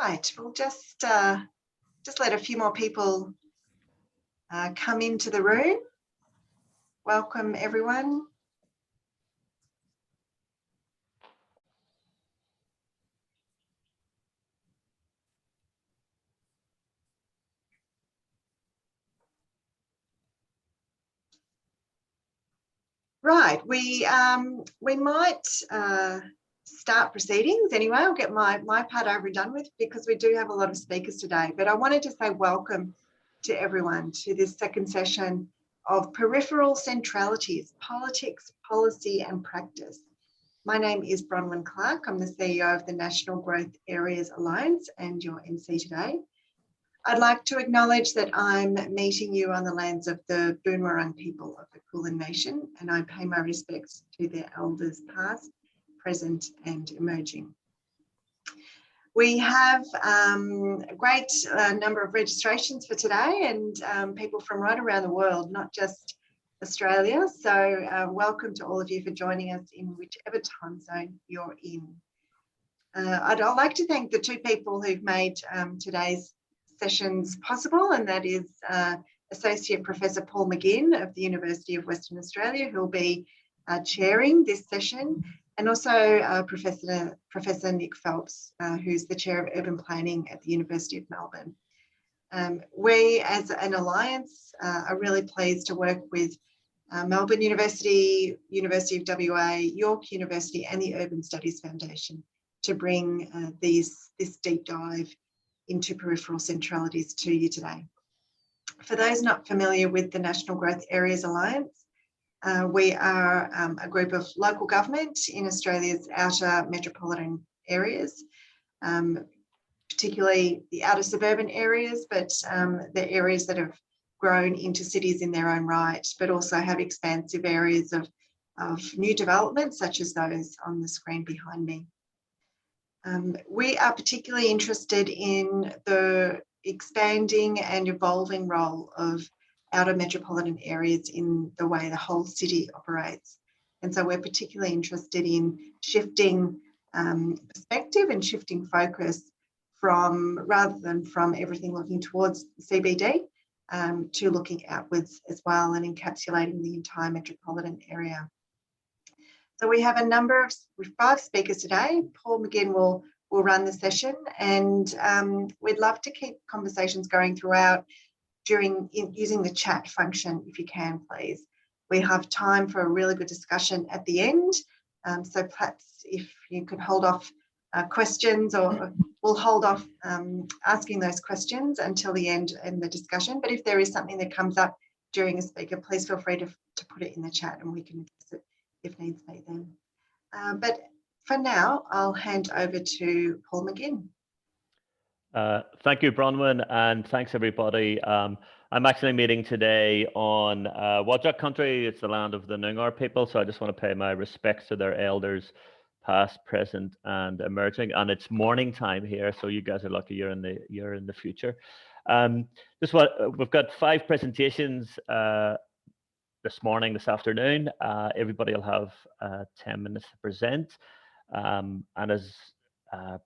Right, we'll just let a few more people come into the room. Welcome, everyone. Right, we might start proceedings anyway. I'll get my part over and done with because we do have a lot of speakers today. But I wanted to say welcome to everyone to this second session of Peripheral Centralities, Politics, Policy and Practice. My name is Bronwyn Clark. I'm the CEO of the National Growth Areas Alliance and your MC today. I'd like to acknowledge that I'm meeting you on the lands of the Boonwurrung people of the Kulin Nation, and I pay my respects to their elders past, present and emerging. We have a great number of registrations for today and people from right around the world, not just Australia. So welcome to all of you for joining us in whichever time zone you're in. I'd like to thank the two people who've made today's sessions possible, and that is Associate Professor Paul McGinn of the University of Western Australia, who'll be chairing this session, and also Professor Nick Phelps, who's the Chair of Urban Planning at the University of Melbourne. We as an alliance are really pleased to work with Melbourne University, University of WA, York University and the Urban Studies Foundation to bring this deep dive into peripheral centralities to you today. For those not familiar with the National Growth Areas Alliance, we are a group of local government in Australia's outer metropolitan areas, particularly the outer suburban areas, but the areas that have grown into cities in their own right, but also have expansive areas of new developments such as those on the screen behind me. We are particularly interested in the expanding and evolving role of outer metropolitan areas in the way the whole city operates. And so we're particularly interested in shifting perspective and shifting focus rather than from everything looking towards CBD to looking outwards as well and encapsulating the entire metropolitan area. So we have with 5 speakers today. Paul McGinn will run the session, and we'd love to keep conversations going throughout using the chat function, if you can, please. We have time for a really good discussion at the end. So perhaps if you could hold off questions, or we'll hold off asking those questions until the end in the discussion. But if there is something that comes up during a speaker, please feel free to put it in the chat and we can address it if needs be then. But for now, I'll hand over to Paul McGinn. Thank you, Bronwyn, and thanks everybody. I'm actually meeting today on Whadjuk country. It's the land of the Noongar people, so I just want to pay my respects to their elders, past, present, and emerging. And it's morning time here, so you guys are lucky you're in the future. We've got 5 presentations this afternoon. Everybody will have 10 minutes to present, and as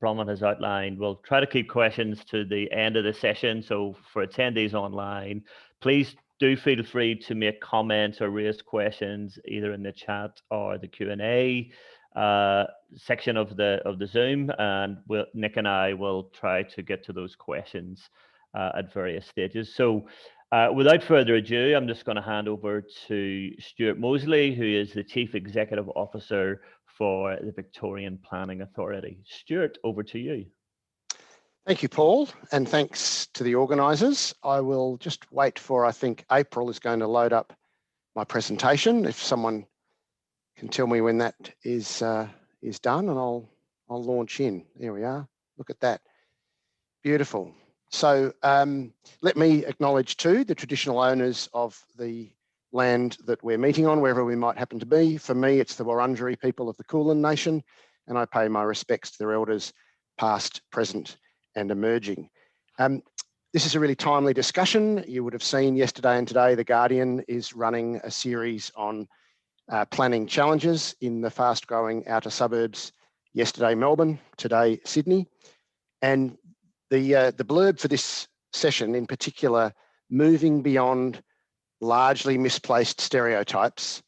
Bronwyn has outlined, we'll try to keep questions to the end of the session. So for attendees online, please do feel free to make comments or raise questions either in the chat or the Q&A section of the Zoom, and Nick and I will try to get to those questions at various stages. So without further ado, I'm just going to hand over to Stuart Mosley, who is the Chief Executive Officer for the Victorian Planning Authority. Stuart, over to you. Thank you, Paul, and thanks to the organisers. I will just wait for, I think April is going to load up my presentation. If someone can tell me when that is done, and I'll launch in. There we are. Look at that. Beautiful. So let me acknowledge too the traditional owners of the land that we're meeting on, wherever we might happen to be. For me, it's the Wurundjeri people of the Kulin Nation, and I pay my respects to their elders, past, present, and emerging. This is a really timely discussion. You would have seen yesterday and today, The Guardian is running a series on planning challenges in the fast-growing outer suburbs. Yesterday, Melbourne, today, Sydney. And The blurb for this session in particular, moving beyond largely misplaced stereotypes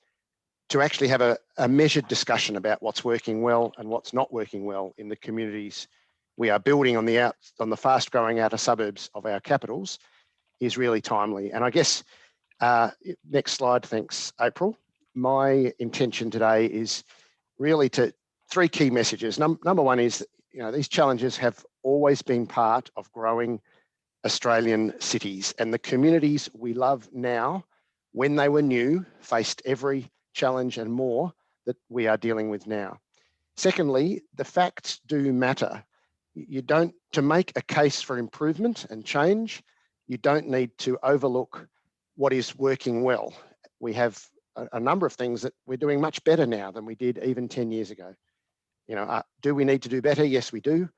to actually have a measured discussion about what's working well and what's not working well in the communities we are building on the fast growing outer suburbs of our capitals is really timely. And I guess, next slide, thanks, April. My intention today is really to three key messages. Number one is, these challenges have always been part of growing Australian cities, and the communities we love now, when they were new, faced every challenge and more that we are dealing with now. Secondly, the facts do matter. To make a case for improvement and change, you don't need to overlook what is working well. We have a number of things that we're doing much better now than we did even 10 years ago. Do we need to do better? Yes, we do.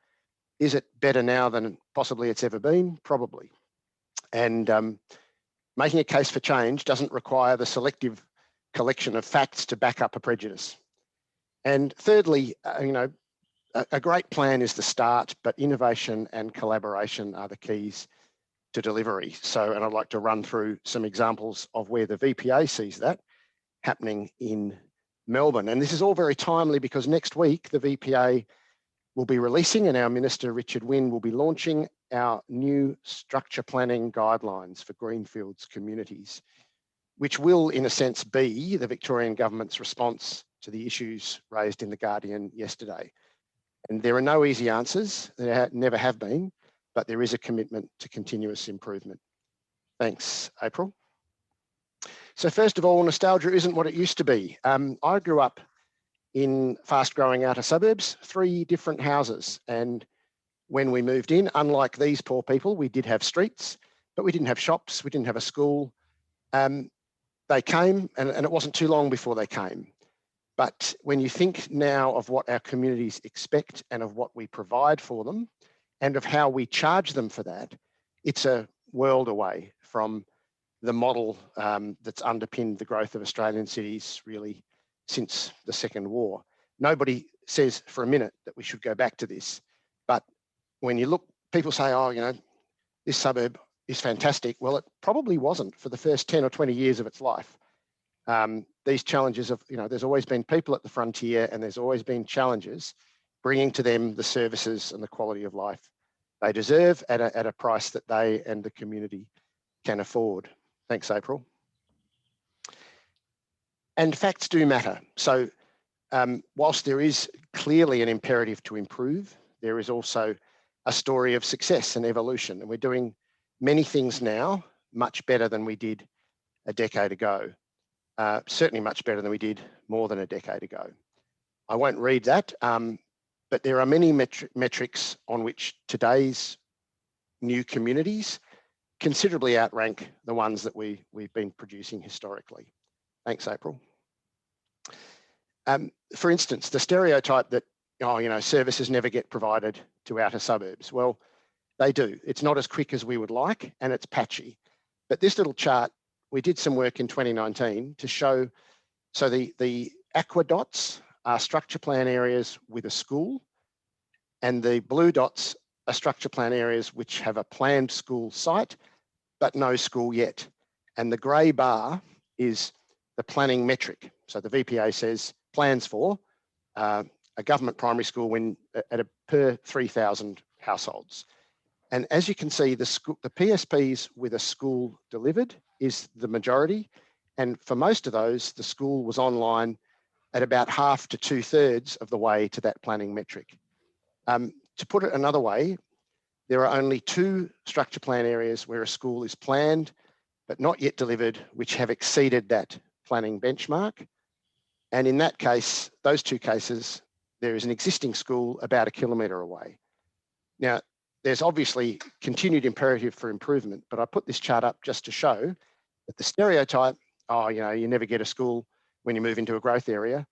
Is it better now than possibly it's ever been? Probably. And making a case for change doesn't require the selective collection of facts to back up a prejudice. And thirdly, a great plan is the start, but innovation and collaboration are the keys to delivery. And I'd like to run through some examples of where the VPA sees that happening in Melbourne. And this is all very timely because next week the VPA will be releasing, and our Minister Richard Wynne will be launching our new structure planning guidelines for greenfields communities, which will, in a sense, be the Victorian government's response to the issues raised in The Guardian yesterday. And there are no easy answers, there never have been, but there is a commitment to continuous improvement. Thanks, April. So first of all, nostalgia isn't what it used to be. I grew up in fast-growing outer suburbs, 3 different houses. And when we moved in, unlike these poor people, we did have streets, but we didn't have shops, we didn't have a school. They came, and it wasn't too long before they came. But when you think now of what our communities expect and of what we provide for them and of how we charge them for that, it's a world away from the model that's underpinned the growth of Australian cities really since the Second War. Nobody says for a minute that we should go back to this. But when you look, people say, oh, this suburb is fantastic. Well, it probably wasn't for the first 10 or 20 years of its life. These challenges of, there's always been people at the frontier and there's always been challenges bringing to them the services and the quality of life they deserve at a price that they and the community can afford. Thanks, April. And facts do matter. So whilst there is clearly an imperative to improve, there is also a story of success and evolution. And we're doing many things now much better than we did a decade ago. Certainly much better than we did more than a decade ago. I won't read that, but there are many metrics on which today's new communities considerably outrank the ones that we've been producing historically. Thanks, April. For instance, the stereotype that, services never get provided to outer suburbs. Well, they do. It's not as quick as we would like, and it's patchy. But this little chart, we did some work in 2019 to show, so the aqua dots are structure plan areas with a school, and the blue dots are structure plan areas which have a planned school site, but no school yet. And the grey bar is the planning metric. So the VPA says plans for a government primary school at a per 3,000 households. And as you can see, the PSPs with a school delivered is the majority. And for most of those, the school was online at about half to 2/3 of the way to that planning metric. To put it another way, there are only 2 structure plan areas where a school is planned, but not yet delivered, which have exceeded that planning benchmark. And in that case, those 2 cases, there is an existing school about 1 kilometre away. Now, there's obviously continued imperative for improvement, but I put this chart up just to show that the stereotype, you never get a school when you move into a growth area,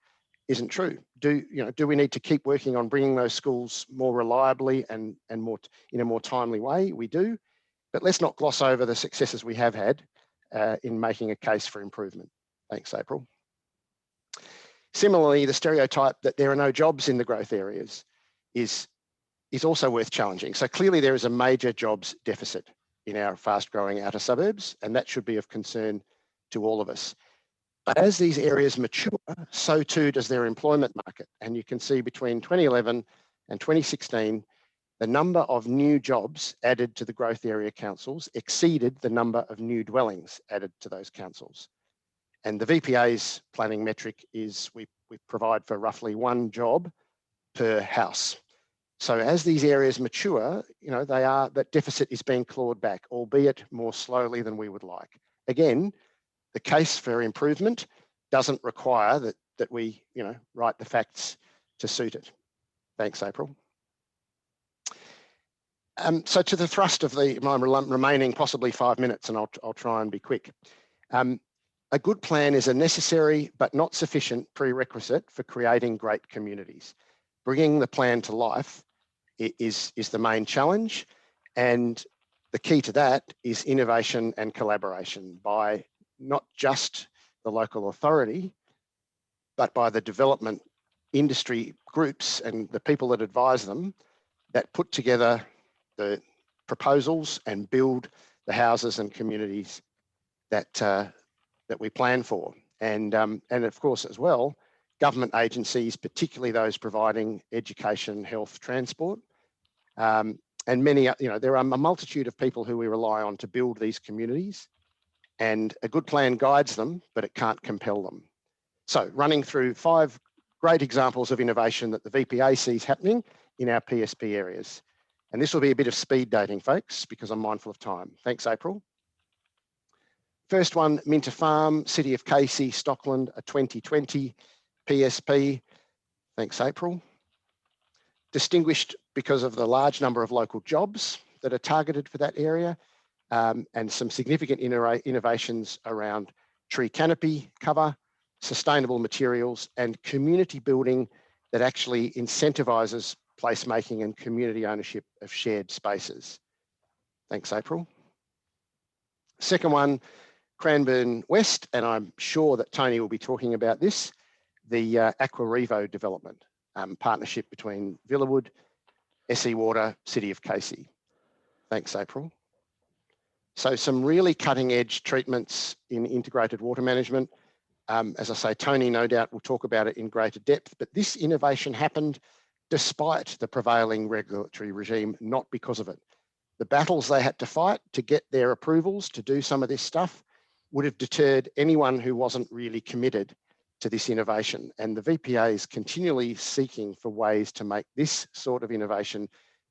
isn't true. Do we need to keep working on bringing those schools more reliably and more in a more timely way? We do, but let's not gloss over the successes we have had in making a case for improvement. Thanks, April. Similarly, the stereotype that there are no jobs in the growth areas is is also worth challenging. So clearly there is a major jobs deficit in our fast growing outer suburbs, and that should be of concern to all of us. But as these areas mature, so too does their employment market. And you can see between 2011 and 2016, the number of new jobs added to the growth area councils exceeded the number of new dwellings added to those councils. And the VPA's planning metric is we provide for roughly 1 job per house. So as these areas mature, you know, that deficit is being clawed back, albeit more slowly than we would like. Again, the case for improvement doesn't require that we, you know, write the facts to suit it. Thanks, April. So to the thrust of my remaining possibly 5 minutes, and I'll try and be quick. A good plan is a necessary but not sufficient prerequisite for creating great communities. Bringing the plan to life is the main challenge, and the key to that is innovation and collaboration by not just the local authority, but by the development industry groups and the people that advise them that put together the proposals and build the houses and communities that we plan for. And of course as well, government agencies, particularly those providing education, health, transport, and many, you know, there are a multitude of people who we rely on to build these communities, and a good plan guides them, but it can't compel them. So running through 5 great examples of innovation that the VPA sees happening in our PSP areas. And this will be a bit of speed dating, folks, because I'm mindful of time. Thanks, April. First one, Minta Farm, City of Casey, Stockland, a 2020 PSP. Thanks, April. Distinguished because of the large number of local jobs that are targeted for that area, and some significant innovations around tree canopy cover, sustainable materials, and community building that actually incentivises placemaking and community ownership of shared spaces. Thanks, April. Second one, Cranbourne West, and I'm sure that Tony will be talking about this, the Aquavero development, partnership between Villawood, SE Water, City of Casey. Thanks, April. So some really cutting edge treatments in integrated water management. As I say, Tony no doubt will talk about it in greater depth, but this innovation happened despite the prevailing regulatory regime, not because of it. The battles they had to fight to get their approvals to do some of this stuff would have deterred anyone who wasn't really committed to this innovation. And the VPA is continually seeking for ways to make this sort of innovation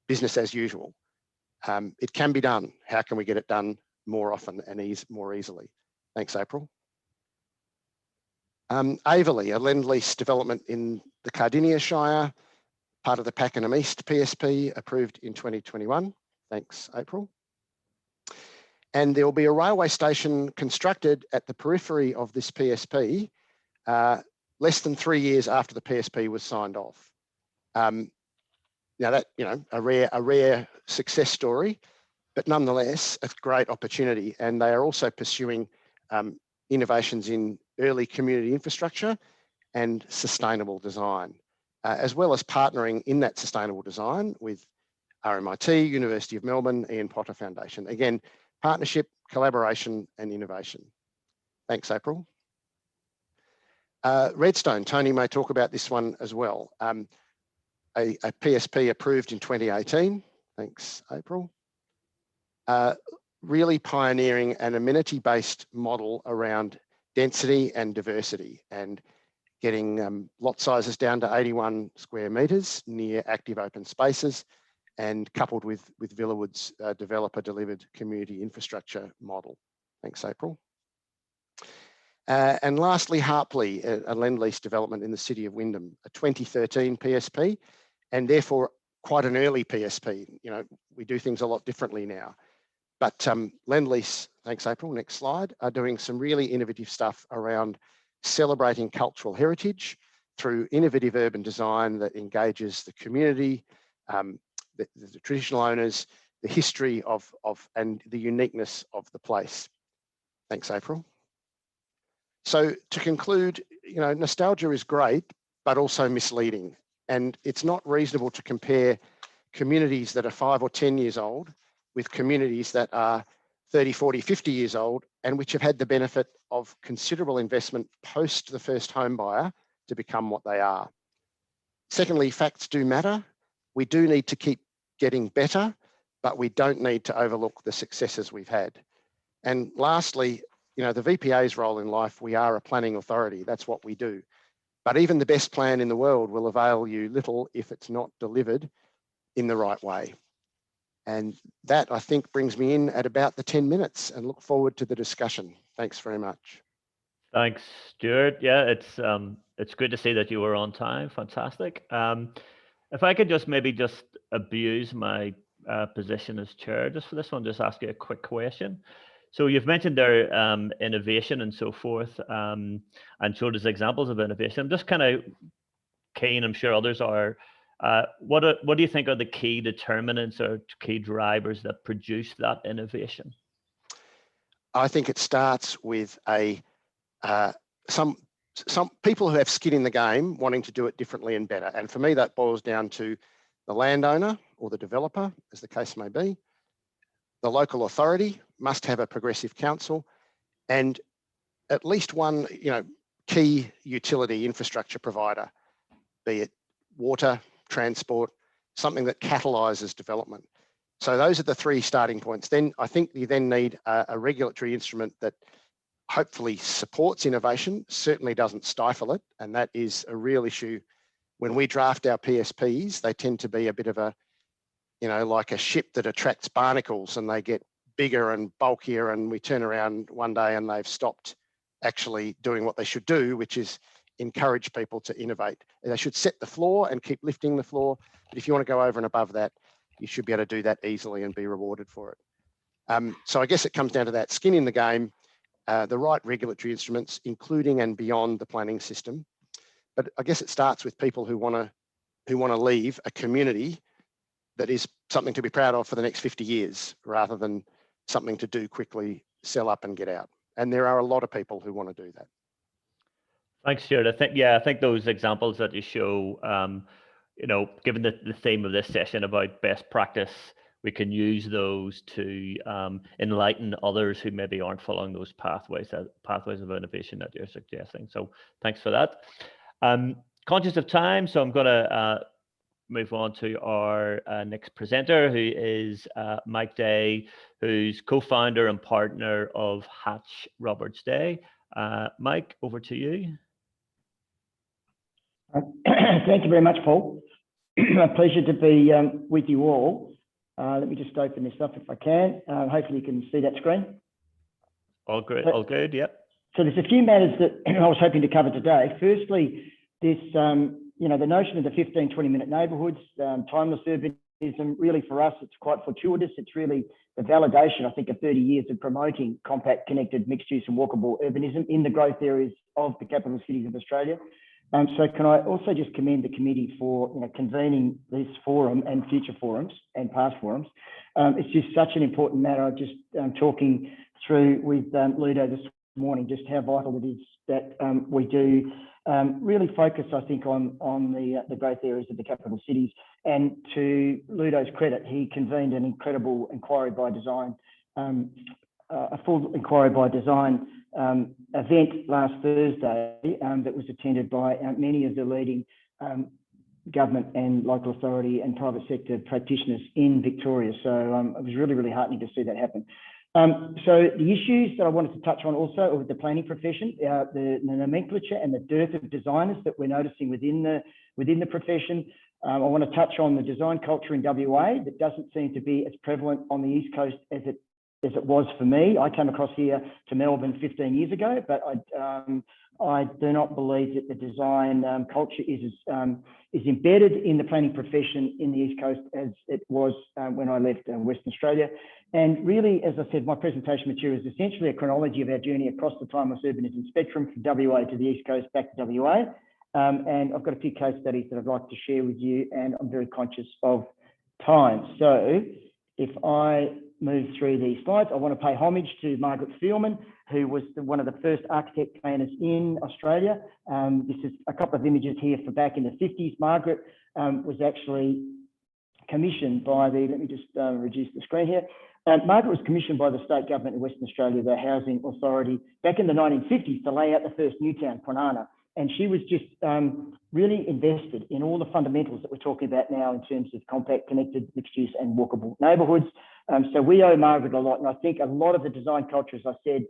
business as usual. It can be done. How can we get it done more often and more easily? Thanks, April. Averley, a lend-lease development in the Cardinia Shire, part of the Pakenham East PSP, approved in 2021. Thanks, April. And there will be a railway station constructed at the periphery of this PSP less than 3 years after the PSP was signed off. Now that, you know, a rare success story, but nonetheless a great opportunity. And they are also pursuing innovations in early community infrastructure and sustainable design, as well as partnering in that sustainable design with RMIT, University of Melbourne, Ian Potter Foundation. Again, partnership, collaboration and innovation. Thanks, April. Redstone, Tony may talk about this one as well. A PSP approved in 2018. Thanks, April. Really pioneering an amenity-based model around density and diversity, and getting lot sizes down to 81 square metres near active open spaces, and coupled with Villawood's developer-delivered community infrastructure model. Thanks, April. And lastly, Harpley, a lend-lease development in the city of Wyndham, a 2013 PSP, and therefore quite an early PSP. You know, we do things a lot differently now. But lend-lease, thanks, April, next slide, are doing some really innovative stuff around celebrating cultural heritage through innovative urban design that engages the community, the traditional owners, the history of and the uniqueness of the place. Thanks, April. So to conclude, you know, nostalgia is great, but also misleading. And it's not reasonable to compare communities that are 5 or 10 years old with communities that are 30, 40, 50 years old, and which have had the benefit of considerable investment post the first home buyer to become what they are. Secondly, facts do matter. We do need to keep getting better, but we don't need to overlook the successes we've had. And lastly, you know, the VPA's role in life, we are a planning authority. That's what we do. But even the best plan in the world will avail you little if it's not delivered in the right way. And that, I think, brings me in at about the 10 minutes, and look forward to the discussion. Thanks very much. Thanks, Stuart. Yeah, it's good to see that you were on time. Fantastic. If I could just maybe just abuse my position as chair just for this one, just ask you a quick question. So you've mentioned there innovation and so forth, and showed us examples of innovation. I'm just kind of keen, I'm sure others are. What do you think are the key determinants or key drivers that produce that innovation? I think it starts with some people who have skin in the game wanting to do it differently and better. And for me, that boils down to the landowner or the developer, as the case may be. The local authority must have a progressive council, and at least one, you know, key utility infrastructure provider, be it water, transport, something that catalyses development. So those are the three starting points. Then I think you then need a regulatory instrument that hopefully supports innovation, certainly doesn't stifle it. And that is a real issue. When we draft our PSPs, they tend to be a bit of a, you know, like a ship that attracts barnacles, and they get bigger and bulkier, and we turn around one day and they've stopped actually doing what they should do, which is encourage people to innovate. They should set the floor and keep lifting the floor. But if you want to go over and above that, you should be able to do that easily and be rewarded for it. So I guess it comes down to that skin in the game, the right regulatory instruments, including and beyond the planning system. But I guess it starts with people who want to leave a community that is something to be proud of for the next 50 years, rather than something to do quickly, sell up and get out. And there are a lot of people who want to do that. Thanks, Stuart. I think those examples that you show, you know, given the theme of this session about best practice, we can use those to enlighten others who maybe aren't following those pathways of innovation that you're suggesting. So thanks for that. Conscious of time, so I'm going to move on to our next presenter, who is Mike Day, who's co-founder and partner of Hatch Roberts Day. Mike, over to you. Thank you very much, Paul. A pleasure to be with you all. Let me just open this up if I can. Hopefully you can see that screen. All good, all good, yep. So there's a few matters that I was hoping to cover today. Firstly, this, you know, the notion of the 15, 20-minute neighbourhoods, timeless urbanism, really for us, it's quite fortuitous. It's really the validation, I think, of 30 years of promoting compact, connected, mixed-use and walkable urbanism in the growth areas of the capital cities of Australia. So can I also just commend the committee for, you know, convening this forum and future forums and past forums. It's just such an important matter. I'm just talking through with Ludo this morning just how vital it is that we do really focus, I think, on the growth areas of the capital cities. And to Ludo's credit, he convened an incredible inquiry by design, a full inquiry by design event last Thursday that was attended by many of the leading government and local authority and private sector practitioners in Victoria. So it was really, really heartening to see that happen. So the issues that I wanted to touch on also with the planning profession, the nomenclature and the dearth of designers that we're noticing within the profession. I want to touch on the design culture in WA that doesn't seem to be as prevalent on the East Coast as it was for me. I came across here to Melbourne 15 years ago, but I do not believe that the design culture is embedded in the planning profession in the East Coast as it was when I left Western Australia. And really, as I said, my presentation material is essentially a chronology of our journey across the timeless urbanism spectrum from WA to the East Coast back to WA. And I've got a few case studies that I'd like to share with you, and I'm very conscious of time. So if I move through these slides, I want to pay homage to Margaret Fielman, who was one of the first architect planners in Australia. This is a couple of images here for back in the 50s. Margaret was actually commissioned by the, let me just reduce the screen here. Margaret was commissioned by the state government in Western Australia, the Housing Authority, back in the 1950s to lay out the first new town, Kwinana. And she was just really invested in all the fundamentals that we're talking about now in terms of compact, connected, mixed use and walkable neighbourhoods. So we owe Margaret a lot. And I think a lot of the design culture, as I said,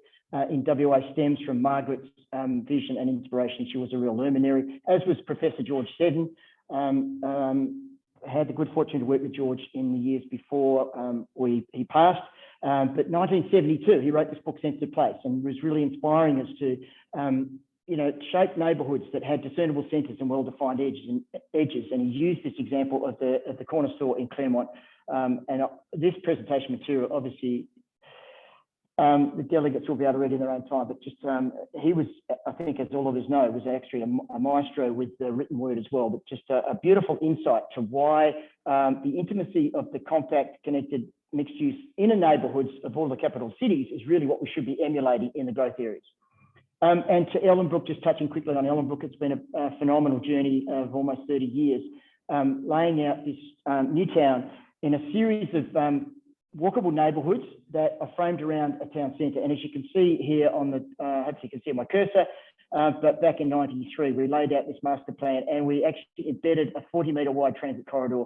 in WA stems from Margaret's vision and inspiration. She was a real luminary, as was Professor George Seddon. Had the good fortune to work with George in the years before he passed. But 1972, he wrote this book, Sense of Place, and was really inspiring us to shape neighbourhoods that had discernible centres and well-defined edges. And he used this example of the corner store in Claremont. This presentation material, obviously, the delegates will be able to read in their own time, but just he was, I think, as all of us know, was actually a maestro with the written word as well, but just a beautiful insight to why the intimacy of the compact, connected, mixed use inner neighbourhoods of all the capital cities is really what we should be emulating in the growth areas. And to Ellenbrook, just touching quickly on Ellenbrook, it's been a phenomenal journey of almost 30 years, laying out this new town in a series of walkable neighbourhoods that are framed around a town centre. And as you can see here on the, hopefully you can see my cursor, but back in 93, we laid out this master plan and we actually embedded a 40-metre wide transit corridor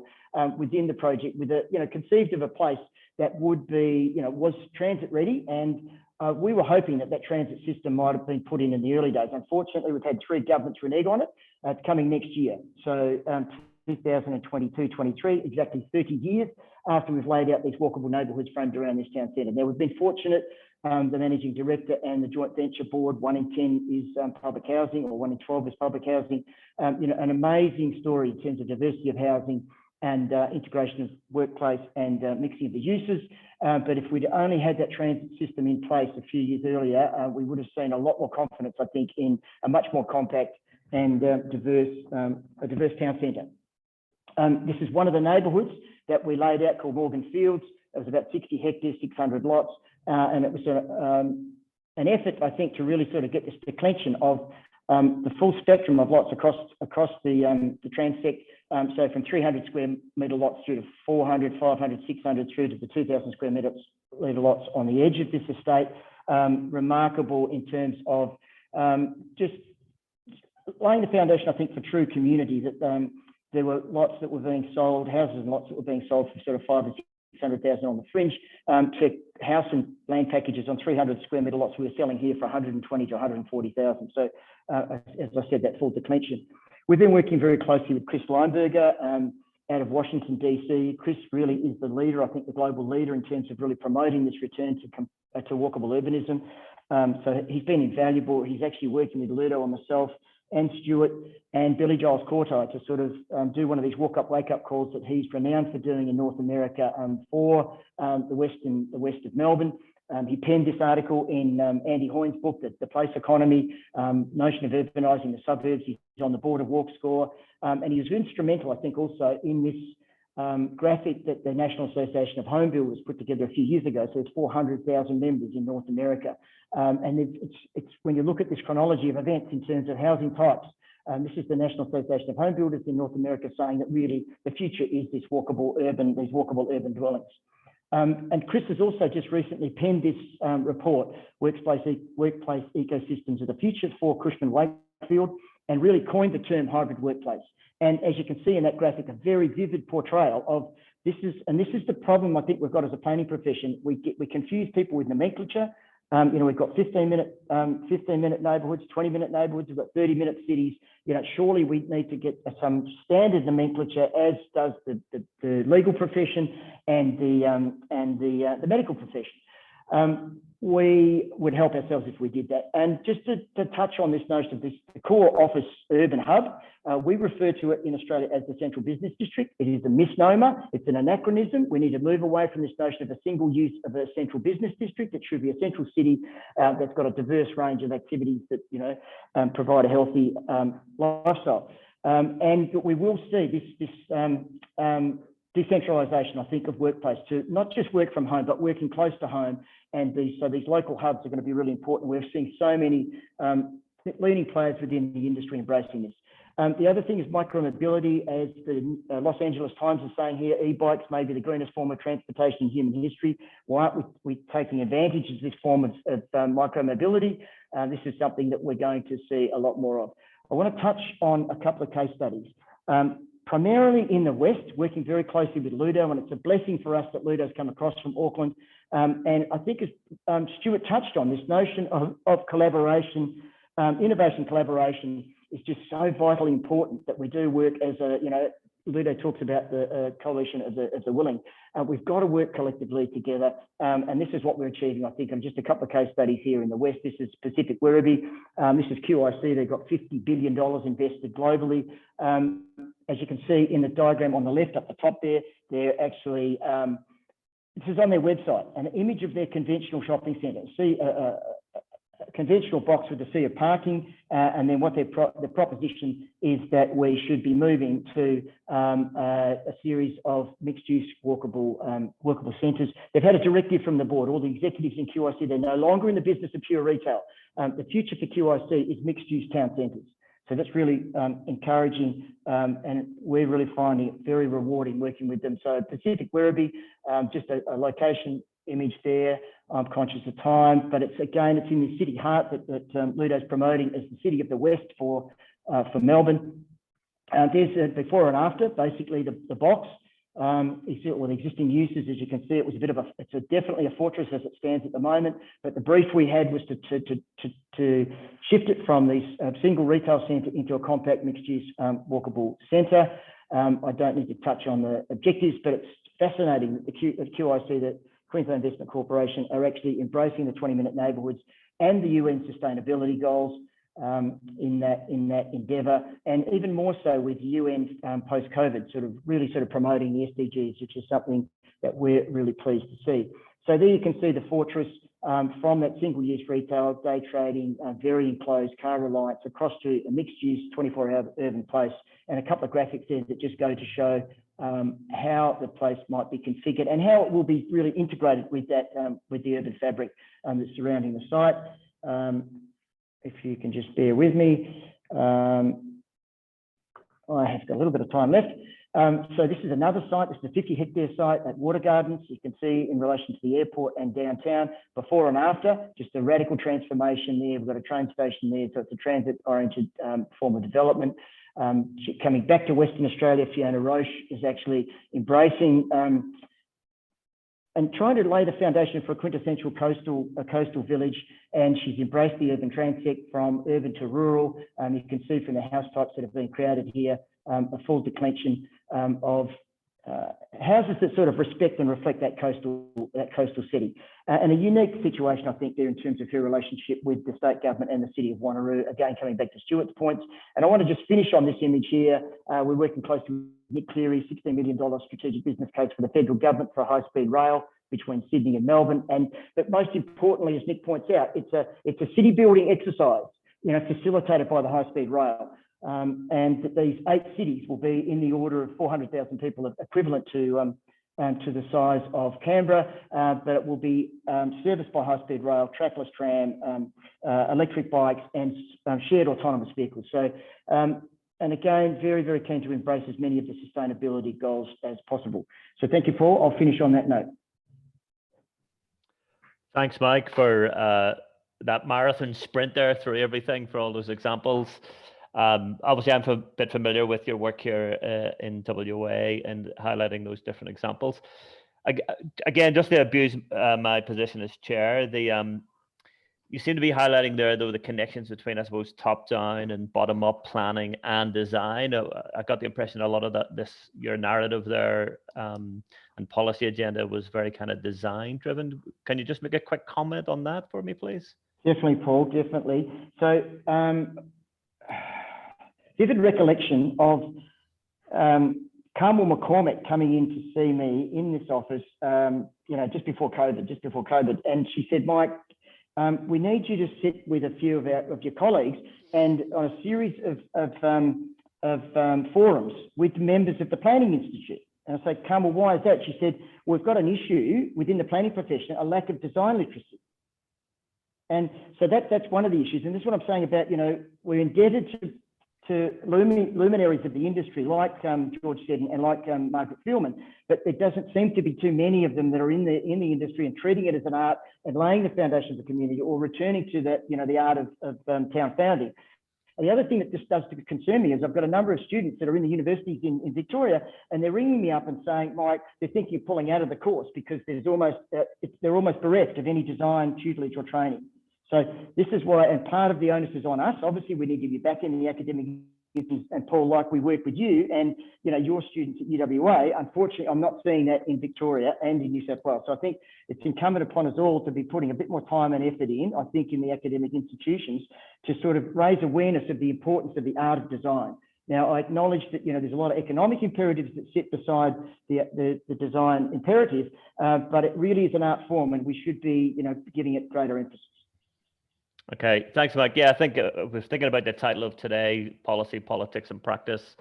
within the project with a, conceived of a place that would be, was transit ready. And we were hoping that that transit system might have been put in the early days. Unfortunately, we've had 3 governments renege on it. It's coming next year. So 2022-23, exactly 30 years after we've laid out these walkable neighbourhoods framed around this town centre. Now, we've been fortunate, the managing director and the joint venture board, 1 in 10 is public housing, or 1 in 12 is public housing. An amazing story in terms of diversity of housing and integration of workplace and mixing of the uses. But if we'd only had that transit system in place a few years earlier, we would have seen a lot more confidence, I think, in a much more compact and diverse town centre. This is one of the neighbourhoods that we laid out called Morgan Fields. It was about 60 hectares, 600 lots, and it was an effort, I think, to really sort of get this declension of the full spectrum of lots across the transect. So from 300 square metre lots through to 400, 500, 600, through to the 2,000 square metre lots on the edge of this estate. Remarkable in terms of just laying the foundation, I think, for true community, that there were lots that were being sold, houses and lots that were being sold for sort of 500,000 to 600,000 on the fringe, to house and land packages on 300 square metre lots we were selling here for 120 to 140,000. So as I said, that full declension. We've been working very closely with Chris Leinberger out of Washington, DC. Chris really is the leader, I think the global leader in terms of really promoting this return to walkable urbanism. So he's been invaluable. He's actually working with Ludo and myself and Stuart and Billy Giles Cortai to sort of do one of these walk-up, wake-up calls that he's renowned for doing in North America for the west of Melbourne. He penned this article in Andy Hoyne's book, The Place Economy, Notion of Urbanising the Suburbs. He's on the board of WalkScore, and he was instrumental, I think, also in this graphic that the National Association of Home Builders put together a few years ago. So it's 400,000 members in North America. And it's when you look at this chronology of events in terms of housing types, this is the National Association of Home Builders in North America saying that really the future is these walkable urban dwellings. And Chris has also just recently penned this report, Workplace Ecosystems of the Future for Cushman Wakefield, and really coined the term hybrid workplace. And as you can see in that graphic, a very vivid portrayal of this is the problem I think we've got as a planning profession. We confuse people with nomenclature. We've got 15-minute neighbourhoods, 20-minute neighbourhoods, we've got 30-minute cities. Surely we need to get some standard nomenclature, as does the legal profession and the medical profession. We would help ourselves if we did that. And just to touch on this notion of the core office urban hub, we refer to it in Australia as the central business district. It is a misnomer. It's an anachronism. We need to move away from this notion of a single use of a central business district. It should be a central city that's got a diverse range of activities that provide a healthy lifestyle. And we will see this decentralisation, I think, of workplace to not just work from home, but working close to home. And so these local hubs are going to be really important. We're seeing so many leading players within the industry embracing this. The other thing is micromobility, as the Los Angeles Times is saying here, e-bikes may be the greenest form of transportation in human history. Why aren't we taking advantage of this form of micromobility? This is something that we're going to see a lot more of. I want to touch on a couple of case studies. Primarily in the West, working very closely with Ludo, and it's a blessing for us that Ludo's come across from Auckland. And I think as Stuart touched on, this notion of collaboration, innovation collaboration is just so vitally important that we do work as a, Ludo talks about the coalition of the willing. We've got to work collectively together, and this is what we're achieving, I think. And just a couple of case studies here in the West. This is Pacific Werribee. This is QIC. They've got $50 billion invested globally. As you can see in the diagram on the left up the top there, they're actually, this is on their website, an image of their conventional shopping centre. See a conventional box with a sea of parking, and then what the proposition is that we should be moving to a series of mixed-use walkable centres. They've had a directive from the board. All the executives in QIC, they're no longer in the business of pure retail. The future for QIC is mixed-use town centres. So that's really encouraging, and we're really finding it very rewarding working with them. So Pacific Werribee, just a location image there. I'm conscious of time, but it's in the city heart that Ludo's promoting as the city of the West for Melbourne. There's a before and after, basically the box. You see it with existing uses, as you can see, it was it's definitely a fortress as it stands at the moment. But the brief we had was to shift it from this single retail centre into a compact mixed-use walkable centre. I don't need to touch on the objectives, but it's fascinating that the QIC, that Queensland Investment Corporation, are actually embracing the 20-minute neighbourhoods and the UN sustainability goals in that endeavour, and even more so with UN post-COVID, really promoting the SDGs, which is something that we're really pleased to see. So there you can see the fortress from that single-use retail, day trading, very enclosed car reliance, across to a mixed-use 24-hour urban place, and a couple of graphics there that just go to show how the place might be configured and how it will be really integrated with that with the urban fabric that's surrounding the site. If you can just bear with me, I have got a little bit of time left. So this is another site. This is a 50-hectare site at Water Gardens. You can see in relation to the airport and downtown, before and after, just a radical transformation there. We've got a train station there, so it's a transit-oriented form of development. Coming back to Western Australia, Fiona Roche is actually embracing and trying to lay the foundation for a quintessential coastal village, and she's embraced the urban transect from urban to rural. You can see from the house types that have been created here, a full declension of houses that respect and reflect that coastal city, and a unique situation, I think, there in terms of her relationship with the state government and the city of Wanneroo. Again, coming back to Stuart's points, and I want to just finish on this image here. We're working closely with Nick Cleary, $16 million strategic business case for the federal government for high-speed rail between Sydney and Melbourne. But most importantly, as Nick points out, it's a city building exercise, facilitated by the high-speed rail. And that these 8 cities will be in the order of 400,000 people, equivalent to the size of Canberra, but it will be serviced by high-speed rail, trackless tram, electric bikes, and shared autonomous vehicles. So, and again, very, very keen to embrace as many of the sustainability goals as possible. So thank you, Paul. I'll finish on that note. Thanks, Mike, for that marathon sprint there through everything, for all those examples. Obviously, I'm a bit familiar with your work here in WA and highlighting those different examples. Again, just to abuse my position as chair, you seem to be highlighting there, though, the connections between, I suppose, top-down and bottom-up planning and design. I got the impression a lot of your narrative there and policy agenda was very kind of design-driven. Can you just make a quick comment on that for me, please? Definitely, Paul, definitely. So, vivid recollection of Carmel McCormick coming in to see me in this office, just before COVID. And she said, Mike, we need you to sit with a few of your colleagues and on a series of forums with members of the Planning Institute. And I said, Carmel, why is that? She said, we've got an issue within the planning profession, a lack of design literacy. And so that's one of the issues. And this is what I'm saying about, we're indebted luminaries of the industry, like George said, and like Margaret Fieldman, but there doesn't seem to be too many of them that are in the industry and treating it as an art and laying the foundations of community, or returning to that, the art of town founding. And the other thing that just does concern me is I've got a number of students that are in the universities in Victoria, and they're ringing me up and saying, Mike, they're thinking of pulling out of the course because they're almost bereft of any design tutelage or training. So this is why, and part of the onus is on us. Obviously, we need to get back in the academic business, and Paul, like we work with you and your students at UWA. Unfortunately, I'm not seeing that in Victoria and in New South Wales. So I think it's incumbent upon us all to be putting a bit more time and effort in, I think, in the academic institutions to sort of raise awareness of the importance of the art of design. Now, I acknowledge that there's a lot of economic imperatives that sit beside the design imperative, but it really is an art form, and we should be giving it greater emphasis. Okay, thanks, Mike. Yeah, I think I was thinking about the title of today, Policy, Politics and Practice.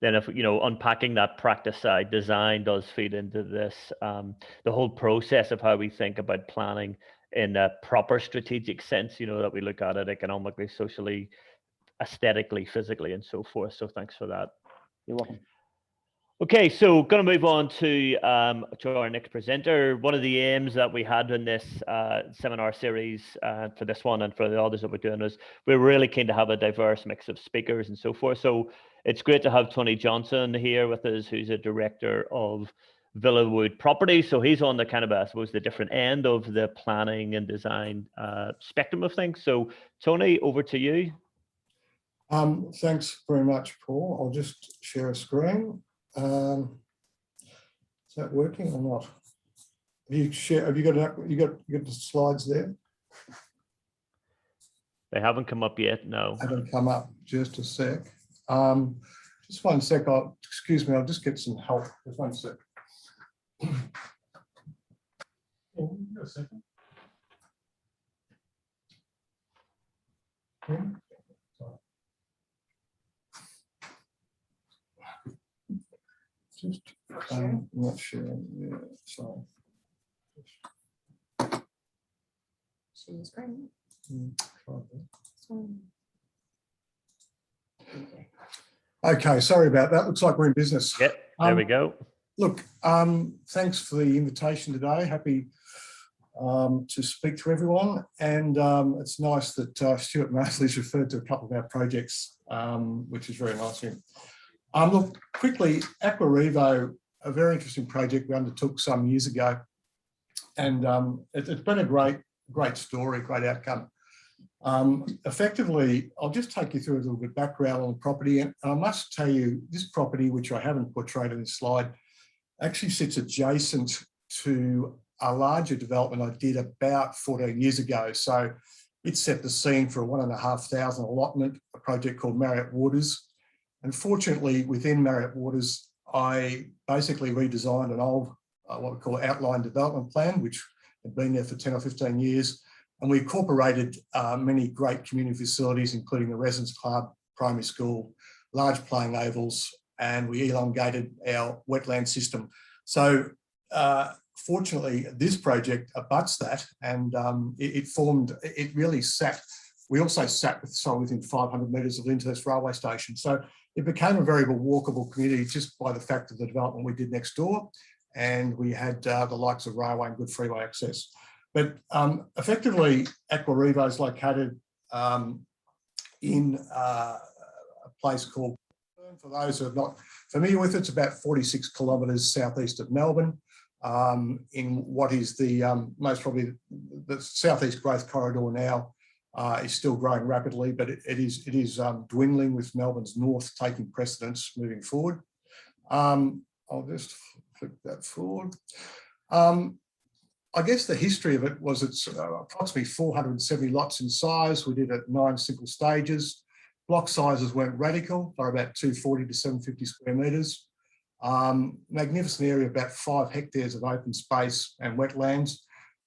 Then if, unpacking that practice side, design does feed into this, the whole process of how we think about planning in a proper strategic sense, that we look at it economically, socially, aesthetically, physically, and so forth. So thanks for that. You're welcome. Okay, so going to move on to our next presenter. One of the aims that we had in this seminar series for this one and for the others that we're doing is we're really keen to have a diverse mix of speakers and so forth. So it's great to have Tony Johnson here with us, who's a director of Villawood Properties. So he's on the kind of, I suppose, the different end of the planning and design spectrum of things. So Tony, over to you. Thanks very much, Paul. I'll just share a screen. Is that working or not? Have you got the slides there? They haven't come up yet. No. Haven't come up. Just a sec. Just one sec. Excuse me. I'll just get some help. Just one sec. Oh, a second. Okay. Just not sure. Yeah, sorry. Share your screen. Okay, sorry about that. Looks like we're in business. Yep, there we go. Look, thanks for the invitation today. Happy to speak to everyone. And it's nice that Stuart Mosley's referred to a couple of our projects, which is very nice of him. Look, quickly, Aquavero, a very interesting project we undertook some years ago, and it's been a great story, great outcome. Effectively, I'll just take you through a little bit of background on the property, and I must tell you, this property, which I haven't portrayed in this slide, actually sits adjacent to a larger development I did about 14 years ago. So it set the scene for a 1,500 allotment, a project called Marriott Waters. Unfortunately, within Marriott Waters, I basically redesigned an old, what we call outline development plan, which had been there for 10 or 15 years. And we incorporated many great community facilities, including the Residence Club, primary school, large playing ovals, and we elongated our wetland system. So fortunately, this project abuts that, and it really sat, we also sat within 500 metres of Lyndhurst railway station. So it became a very walkable community just by the fact of the development we did next door. And we had the likes of railway and good freeway access. But effectively, Aquavero is located in a place called, for those who are not familiar with it, it's about 46 kilometres southeast of Melbourne, in what is the most probably the southeast growth corridor now. Is still growing rapidly, but it is dwindling, with Melbourne's north taking precedence moving forward. I'll just flip that forward. I guess the history of it was it's approximately 470 lots in size. We did it at 9 simple stages. Block sizes weren't radical. They're about 240 to 750 square metres. Magnificent area, about 5 hectares of open space and wetlands.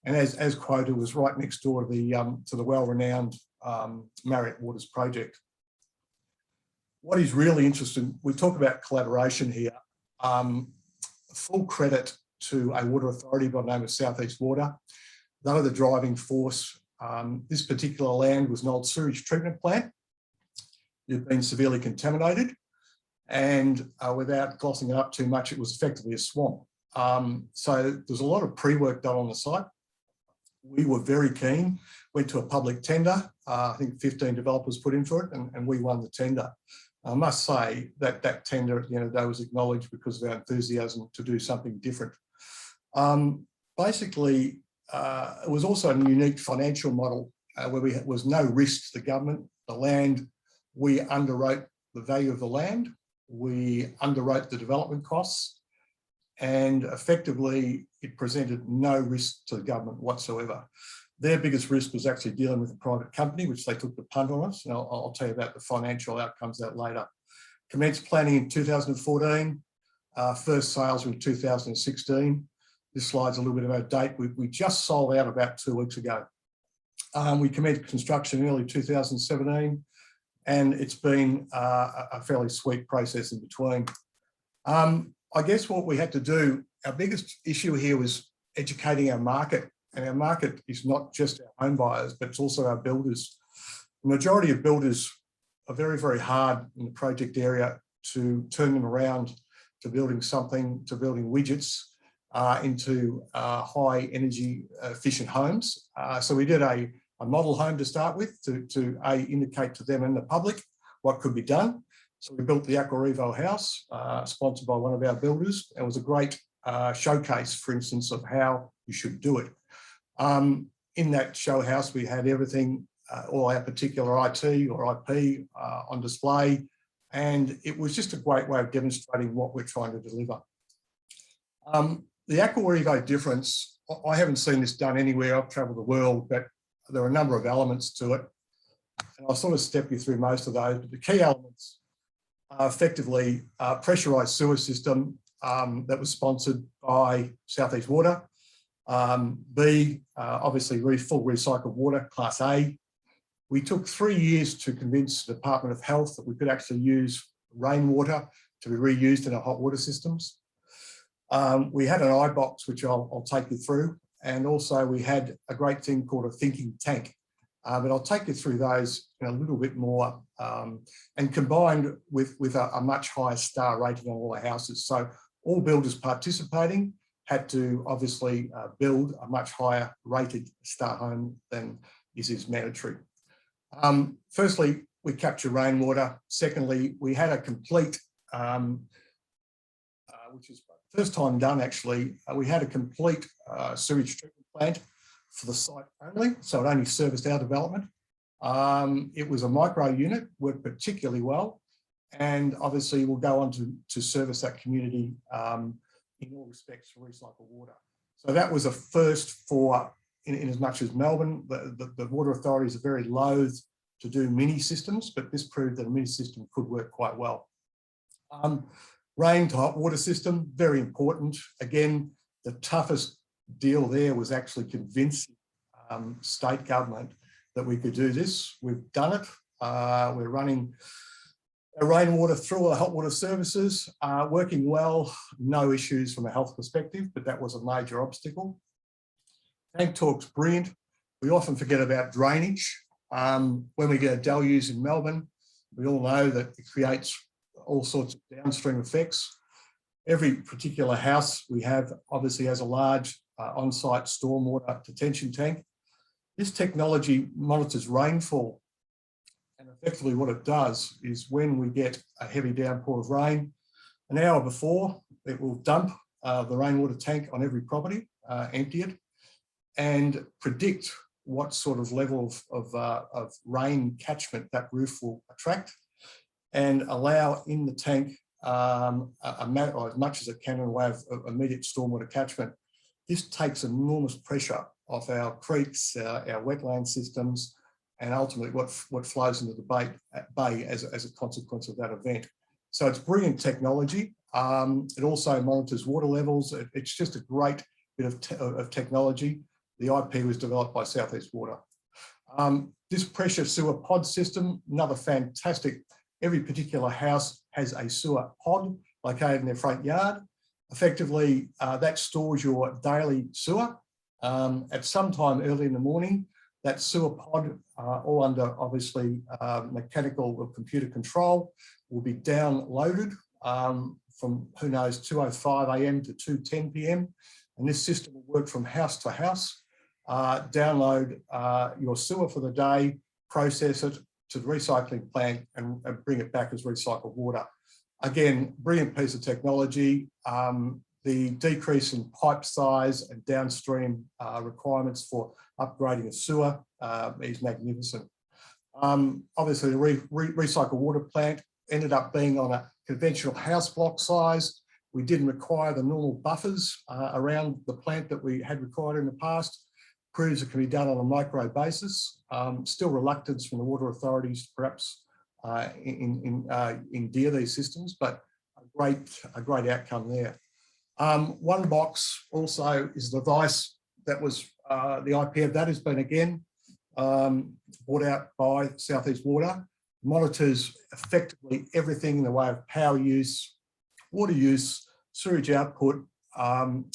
And as quoted, was right next door to the well-renowned Marriott Waters project. What is really interesting, we talk about collaboration here. Full credit to a water authority by the name of South East Water. They were the driving force. This particular land was an old sewage treatment plant. you've been severely contaminated. And without glossing it up too much, it was effectively a swamp. So there's a lot of pre-work done on the site. We were very keen, went to a public tender. I think 15 developers put in for it, and we won the tender. I must say that that tender at the end of the day was acknowledged because of our enthusiasm to do something different. Basically, it was also a unique financial model where there was no risk to the government. The land, we underwrote the value of the land, we underwrote the development costs, and effectively it presented no risk to the government whatsoever. Their biggest risk was actually dealing with a private company, which they took the punt on us. And I'll tell you about the financial outcomes of that later. Commenced planning in 2014, first sales were in 2016. This slide's a little bit of out of date. We just sold out about 2 weeks ago. We commenced construction in early 2017, and it's been a fairly sweet process in between. I guess what we had to do, our biggest issue here was educating our market. And our market is not just our home buyers, but it's also our builders. The majority of builders are very, very hard in the project area to turn them around to building something, to building widgets into high energy efficient homes. So we did a model home to start with to indicate to them and the public what could be done. So we built the Aquavero house, sponsored by one of our builders. It was a great showcase, for instance, of how you should do it. In that show house, we had everything, all our particular IT or IP on display, and it was just a great way of demonstrating what we're trying to deliver. The Aquavero difference, I haven't seen this done anywhere. I've travelled the world, but there are a number of elements to it. And I'll sort of step you through most of those, but the key elements are effectively a pressurised sewer system that was sponsored by South East Water. B, obviously full recycled water, class A. We took 3 years to convince the Department of Health that we could actually use rainwater to be reused in our hot water systems. We had an iBox, which I'll take you through. And also we had a great thing called a thinking tank. But I'll take you through those in a little bit more, and combined with a much higher star rating on all the houses. So all builders participating had to obviously build a much higher rated star home than is mandatory. Firstly, we capture rainwater. Secondly, we had a complete, which is first time done actually, we had a complete sewage treatment plant for the site only, so it only serviced our development. It was a micro unit, worked particularly well, and obviously will go on to service that community in all respects for recycled water. So that was a first for, in as much as Melbourne, the water authorities are very loath to do mini systems, but this proved that a mini system could work quite well. Rain to hot water system, very important. Again, the toughest deal there was actually convincing state government that we could do this. We've done it. We're running rainwater through our hot water services, working well, no issues from a health perspective, but that was a major obstacle. Tank talk's brilliant. We often forget about drainage. When we get a deluge in Melbourne, we all know that it creates all sorts of downstream effects. Every particular house we have obviously has a large on-site stormwater detention tank. This technology monitors rainfall, and effectively what it does is when we get a heavy downpour of rain, an hour before it will dump the rainwater tank on every property, empty it, and predict what sort of level of rain catchment that roof will attract, and allow in the tank as much as it can in the way of immediate stormwater catchment. This takes enormous pressure off our creeks, our wetland systems, and ultimately what flows into the bay as a consequence of that event. So it's brilliant technology. It also monitors water levels. It's just a great bit of technology. The IP was developed by South East Water. This pressure sewer pod system, another fantastic. Every particular house has a sewer pod located in their front yard. Effectively, that stores your daily sewer. At some time early in the morning, that sewer pod, all under obviously mechanical or computer control, will be downloaded from who knows 2:05 AM to 2:10 PM. And this system will work from house to house, download your sewer for the day, process it to the recycling plant and bring it back as recycled water. Again, brilliant piece of technology. The decrease in pipe size and downstream requirements for upgrading a sewer is magnificent. Obviously, the recycled water plant ended up being on a conventional house block size. We didn't require the normal buffers around the plant that we had required in the past. Proves it can be done on a micro basis. Still reluctance from the water authorities, perhaps, in these systems, but a great outcome there. One box also is the device that was the IP of that has been again bought out by South East Water. Monitors effectively everything in the way of power use, water use, sewage output.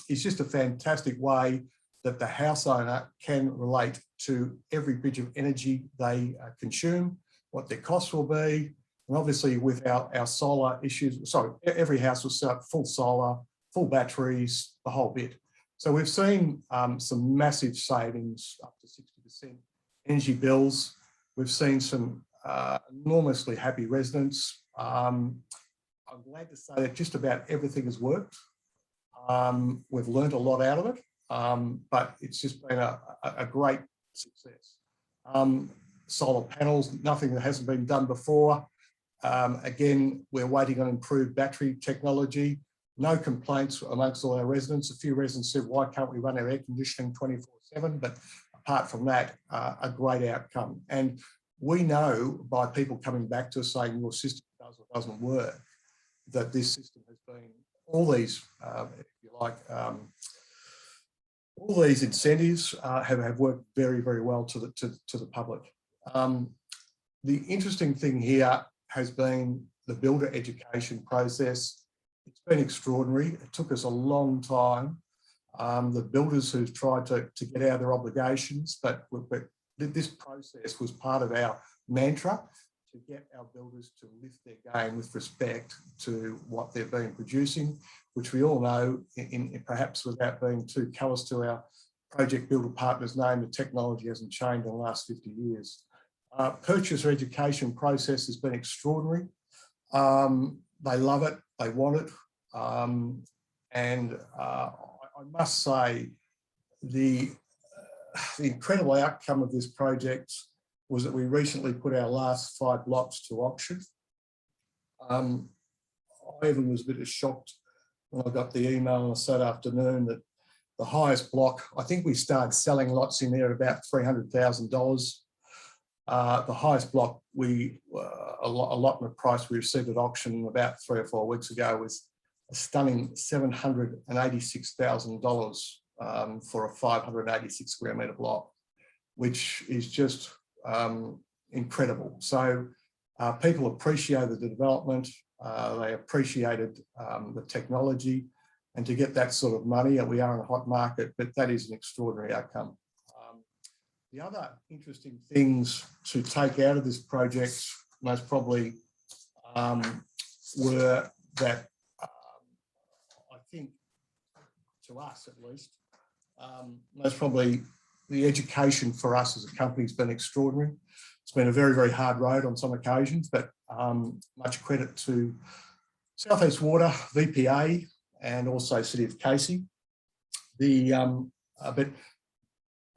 It's just a fantastic way that the house owner can relate to every bit of energy they consume, what their costs will be. And obviously with our solar issues, sorry, every house will set up full solar, full batteries, the whole bit. So we've seen some massive savings, up to 60% energy bills. We've seen some enormously happy residents. I'm glad to say that just about everything has worked. We've learned a lot out of it, but it's just been a great success. Solar panels, nothing that hasn't been done before. Again, we're waiting on improved battery technology. No complaints amongst all our residents. A few residents said, why can't we run our air conditioning 24/7? But apart from that, a great outcome. And we know by people coming back to us saying your system does or doesn't work, that this system has been, all these, if you like, all these incentives have worked very, very well to the public. The interesting thing here has been the builder education process. It's been extraordinary. It took us a long time. The builders who've tried to get out of their obligations, but this process was part of our mantra to get our builders to lift their game with respect to what they've been producing, which we all know, perhaps without being too callous to our project builder partners' name, the technology hasn't changed in the last 50 years. Purchaser education process has been extraordinary. They love it, they want it. And I must say, the incredible outcome of this project was that we recently put our last 5 blocks to auction. I even was a bit shocked when I got the email on a Saturday afternoon that the highest block, I think we started selling lots in there at about $300,000. The highest block, allotment price we received at auction about 3 or 4 weeks ago was a stunning $786,000 for a 586 square metre block, which is just incredible. So people appreciated the development, they appreciated the technology, and to get that sort of money, we are in a hot market, but that is an extraordinary outcome. The other interesting things to take out of this project, most probably, were that I think, to us at least, most probably the education for us as a company has been extraordinary. It's been a very, very hard road on some occasions, but much credit to South East Water, VPA, and also City of Casey. But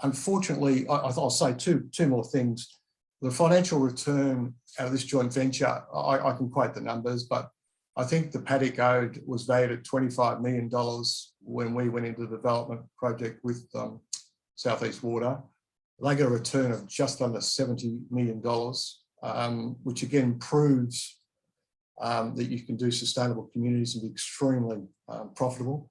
unfortunately, I'll say two more things. The financial return out of this joint venture, I can quote the numbers, but I think the paddock owed was valued at $25 million when we went into the development project with South East Water. They got a return of just under $70 million, which again proves that you can do sustainable communities and be extremely profitable.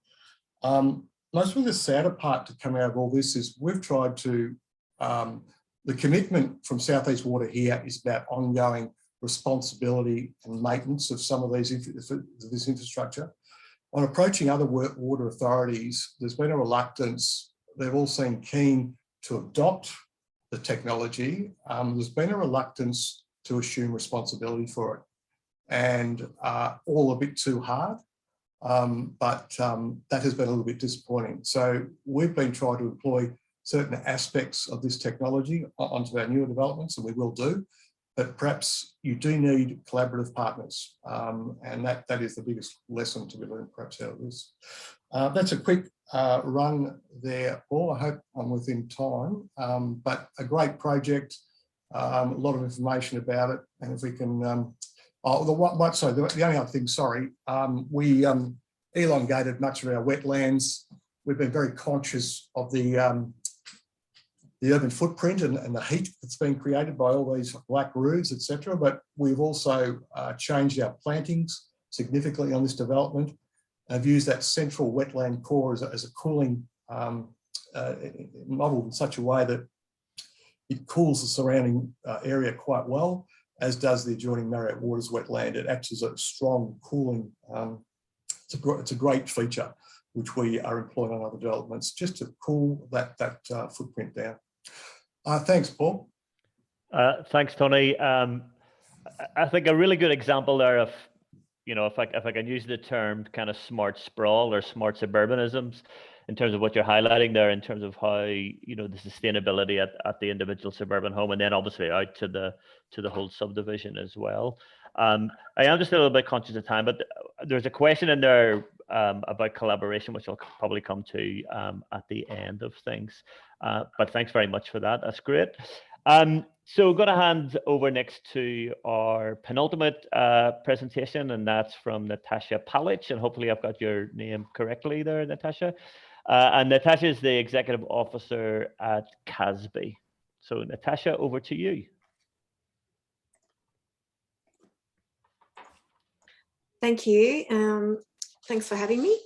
Most of the sadder part to come out of all this is we've tried to, the commitment from South East Water here is about ongoing responsibility and maintenance of some of this infrastructure. On approaching other water authorities, there's been a reluctance. They've all seemed keen to adopt the technology, there's been a reluctance to assume responsibility for it, and all a bit too hard. But that has been a little bit disappointing. So we've been trying to employ certain aspects of this technology onto our newer developments, and we will do. But perhaps you do need collaborative partners, and that is the biggest lesson to be learned perhaps out of this. That's a quick run there, Paul. I hope I'm within time, but a great project, a lot of information about it, and if we can, the only other thing, sorry, we elongated much of our wetlands. We've been very conscious of the urban footprint and the heat that's been created by all these black roofs, etc. But we've also changed our plantings significantly on this development. I've used that central wetland core as a cooling model in such a way that it cools the surrounding area quite well, as does the adjoining Marriott Waters wetland. It acts as a strong cooling. It's a great feature which we are employing on other developments just to cool that footprint down. Thanks, Paul. Thanks, Tony. I think a really good example there of, if I can use the term kind of smart sprawl or smart suburbanisms in terms of what you're highlighting there, in terms of how, the sustainability at the individual suburban home, and then obviously out to the whole subdivision as well. I am just a little bit conscious of time, but there's a question in there about collaboration, which I'll probably come to at the end of things. But thanks very much for that. That's great. So I'm going to hand over next to our penultimate presentation, and that's from Natasha Palic, and hopefully I've got your name correctly there, Natasha. And Natasha is the Executive Officer at CASB. So Natasha, over to you. Thank you. Thanks for having me.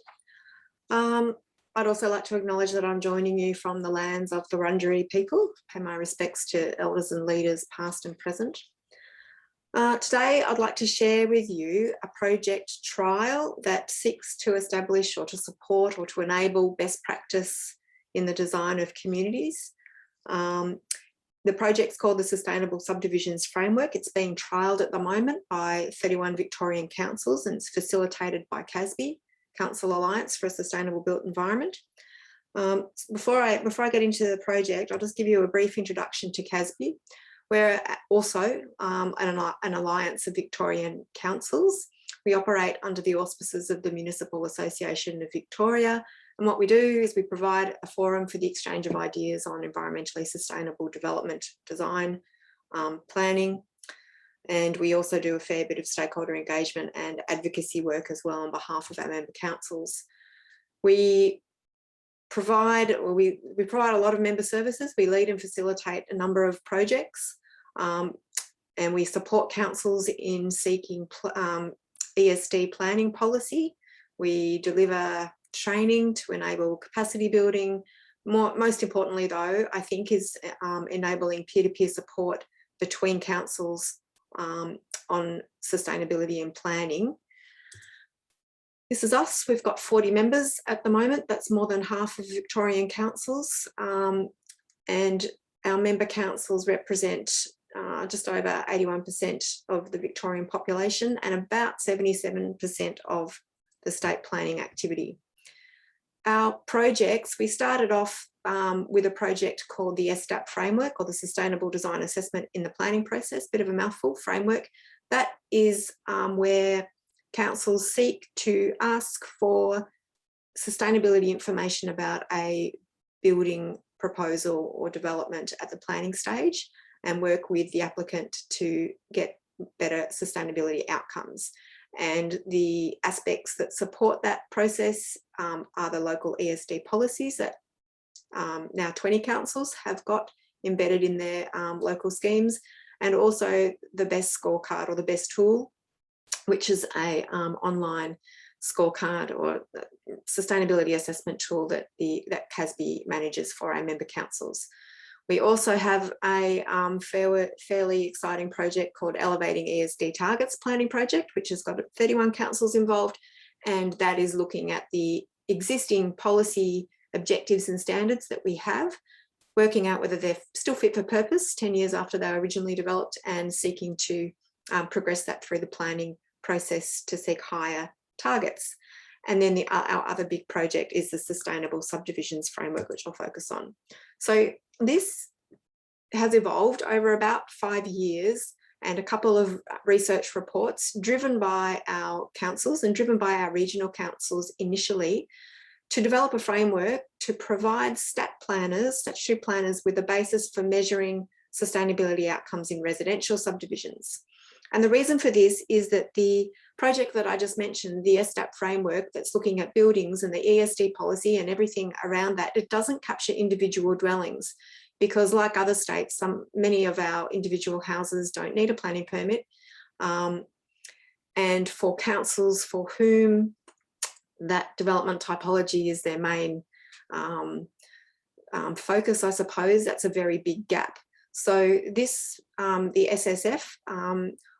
I'd also like to acknowledge that I'm joining you from the lands of the Wurundjeri people. Pay my respects to elders and leaders past and present. Today, I'd like to share with you a project trial that seeks to establish or to support or to enable best practice in the design of communities. The project's called the Sustainable Subdivisions Framework. It's being trialled at the moment by 31 Victorian councils, and it's facilitated by CASB, Council Alliance for a Sustainable Built Environment. Before I get into the project, I'll just give you a brief introduction to CASB. We're also an alliance of Victorian councils. We operate under the auspices of the Municipal Association of Victoria. And what we do is we provide a forum for the exchange of ideas on environmentally sustainable development, design, planning. And we also do a fair bit of stakeholder engagement and advocacy work as well on behalf of our member councils. We provide a lot of member services. We lead and facilitate a number of projects, and we support councils in seeking ESD planning policy. We deliver training to enable capacity building. Most importantly though, I think, is enabling peer-to-peer support between councils on sustainability and planning. This is us. We've got 40 members at the moment. That's more than half of Victorian councils. And our member councils represent just over 81% of the Victorian population and about 77% of the state planning activity. Our projects, we started off with a project called the SDAP framework, or the Sustainable Design Assessment in the Planning Process, bit of a mouthful framework. That is where councils seek to ask for sustainability information about a building proposal or development at the planning stage and work with the applicant to get better sustainability outcomes. And the aspects that support that process are the local ESD policies that now 20 councils have got embedded in their local schemes, and also the best scorecard, or the best tool, which is a online scorecard or sustainability assessment tool that CASB manages for our member councils. We also have a fairly exciting project called Elevating ESD Targets Planning Project, which has got 31 councils involved, and that is looking at the existing policy objectives and standards that we have working out whether they're still fit for purpose 10 years after they were originally developed, and seeking to progress that through the planning process to seek higher targets. And then our other big project is the Sustainable Subdivisions Framework, which I'll focus on. So this has evolved over about 5 years and a couple of research reports driven by our councils and driven by our regional councils initially, to develop a framework to provide statutory planners with a basis for measuring sustainability outcomes in residential subdivisions. And the reason for this is that the project that I just mentioned, the SDAP framework that's looking at buildings and the ESD policy and everything around that, it doesn't capture individual dwellings, because like other states, many of our individual houses don't need a planning permit. And for councils for whom that development typology is their main focus, I suppose, that's a very big gap. So this, the SSF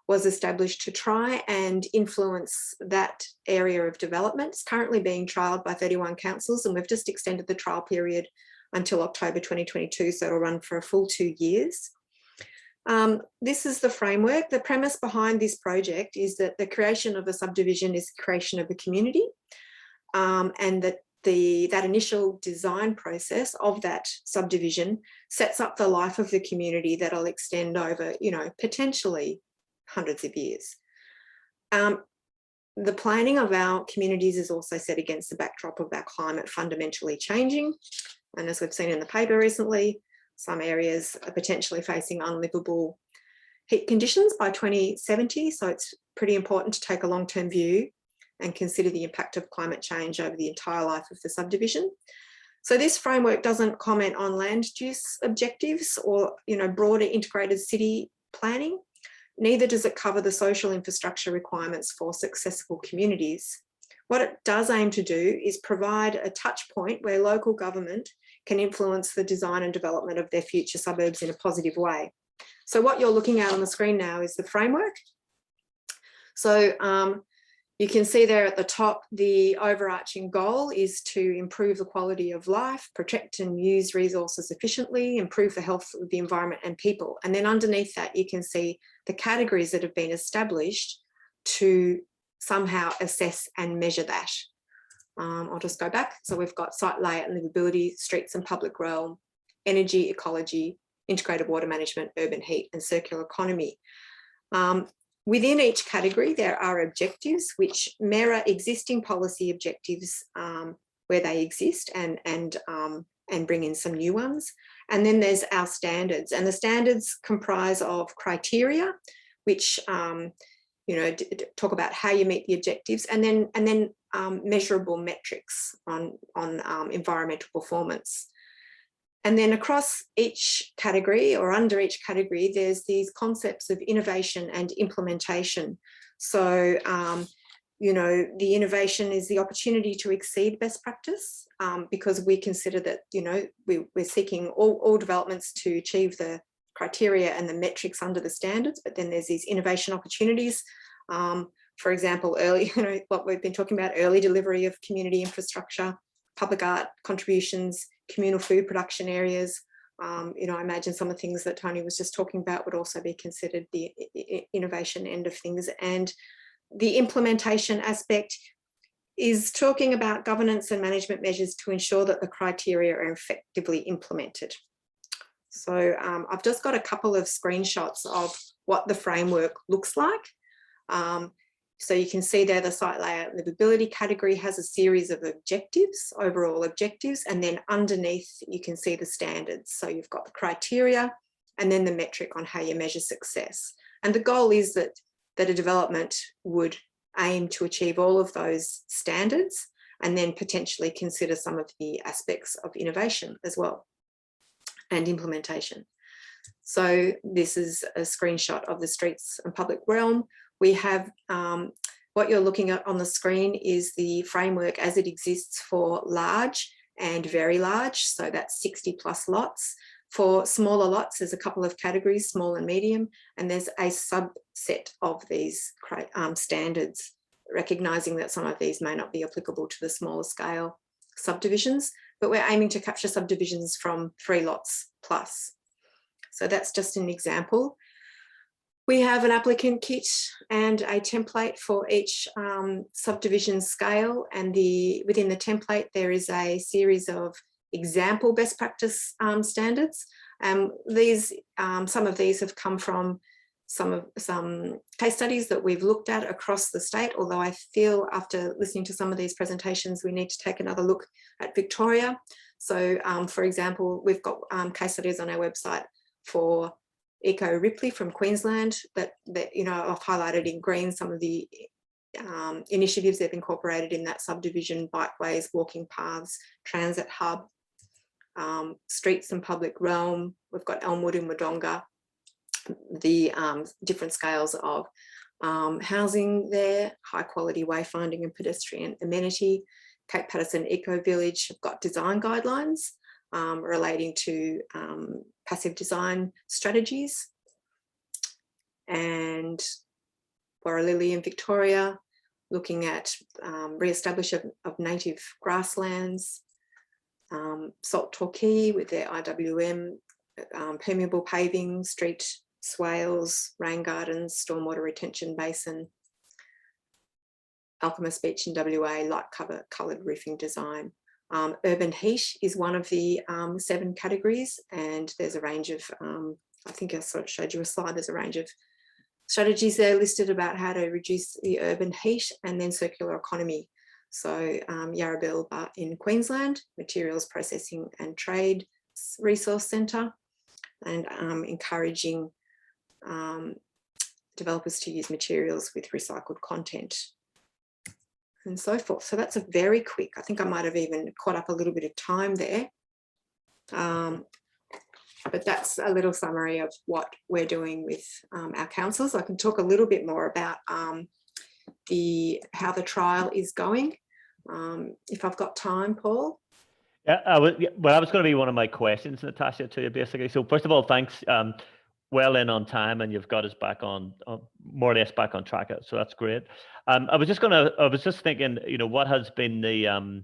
was established to try and influence that area of development. It's currently being trialled by 31 councils, and we've just extended the trial period until October 2022, so it'll run for a full 2 years. This is the framework. The premise behind this project is that the creation of a subdivision is the creation of a community, and that that initial design process of that subdivision sets up the life of the community that'll extend over, potentially hundreds of years. The planning of our communities is also set against the backdrop of our climate fundamentally changing. And as we've seen in the paper recently, some areas are potentially facing unlivable heat conditions by 2070. So it's pretty important to take a long-term view and consider the impact of climate change over the entire life of the subdivision. So this framework doesn't comment on land use objectives or, broader integrated city planning. Neither does it cover the social infrastructure requirements for successful communities. What it does aim to do is provide a touch point where local government can influence the design and development of their future suburbs in a positive way. So what you're looking at on the screen now is the framework. So you can see there at the top, the overarching goal is to improve the quality of life, protect and use resources efficiently, improve the health of the environment and people. And then underneath that, you can see the categories that have been established to somehow assess and measure that. I'll just go back. So we've got site layout and livability, streets and public realm, energy, ecology, integrated water management, urban heat and circular economy. Within each category, there are objectives which mirror existing policy objectives where they exist and bring in some new ones. And then there's our standards, and the standards comprise of criteria, which talk about how you meet the objectives, and then measurable metrics on environmental performance. And then across each category or under each category, there's these concepts of innovation and implementation. So, the innovation is the opportunity to exceed best practice because we consider that, we're seeking all developments to achieve the criteria and the metrics under the standards, but then there's these innovation opportunities. For example, early, what we've been talking about, early delivery of community infrastructure, public art contributions, communal food production areas. I imagine some of the things that Tony was just talking about would also be considered the innovation end of things. And the implementation aspect is talking about governance and management measures to ensure that the criteria are effectively implemented. So I've just got a couple of screenshots of what the framework looks like. So you can see there the site layout and livability category has a series of objectives, overall objectives, and then underneath you can see the standards. So you've got the criteria and then the metric on how you measure success. And the goal is that a development would aim to achieve all of those standards and then potentially consider some of the aspects of innovation as well and implementation. So this is a screenshot of the streets and public realm. We have what you're looking at on the screen is the framework as it exists for large and very large. So that's 60+ lots. For smaller lots, there's a couple of categories, small and medium, and there's a subset of these standards, recognising that some of these may not be applicable to the smaller scale subdivisions. but we're aiming to capture subdivisions from 3 lots plus. So that's just an example. We have an applicant kit and a template for each subdivision scale, and within the template there is a series of example best practice standards. Some of these have come from some case studies that we've looked at across the state, although I feel after listening to some of these presentations we need to take another look at Victoria. So for example, we've got case studies on our website for Eco Ripley from Queensland that you know, I've highlighted in green some of the initiatives they've incorporated in that subdivision: bikeways, walking paths, transit hub, streets and public realm. We've got Elmwood in Wodonga, the different scales of housing there, high quality wayfinding and pedestrian amenity. Cape Patterson Eco Village have got design guidelines relating to passive design strategies. And Borrolili in Victoria, looking at re-establishment of native grasslands. Salt Torquay with their IWM, permeable paving, street swales, rain gardens, stormwater retention basin. Alchemist Beach in WA, light coloured roofing design. Urban heat is one of the 7 categories, and there's a range of, I think I sort of showed you a slide, there's a range of strategies there listed about how to reduce the urban heat, and then circular economy. So Yarrabilla in Queensland, materials processing and trade resource centre, and encouraging developers to use materials with recycled content, and so forth. So that's a very quick, I think I might have even caught up a little bit of time there. But that's a little summary of what we're doing with our councils. I can talk a little bit more about how the trial is going, if I've got time, Paul. Yeah, well, that was going to be one of my questions, Natasha, to you, basically. So first of all, thanks. Well in on time, and you've got us back on more or less back on track. So that's great. I was just thinking, you know, what has been the, I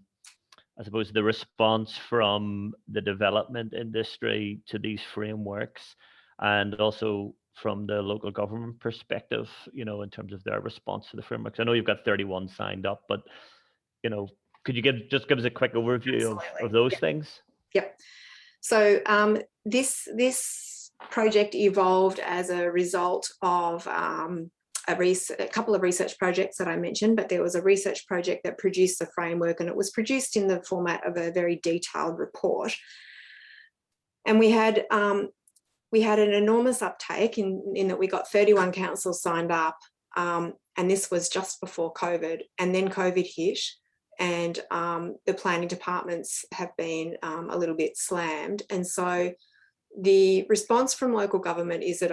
suppose, the response from the development industry to these frameworks, and also from the local government perspective, you know, in terms of their response to the frameworks. I know you've got 31 signed up, but, you know, could you just give us a quick overview of those things? Yep. So this project evolved as a result of a couple of research projects that I mentioned, but there was a research project that produced the framework, and it was produced in the format of a very detailed report. And we had an enormous uptake in that we got 31 councils signed up, and this was just before COVID, and then COVID hit, and the planning departments have been a little bit slammed. And so the response from local government is that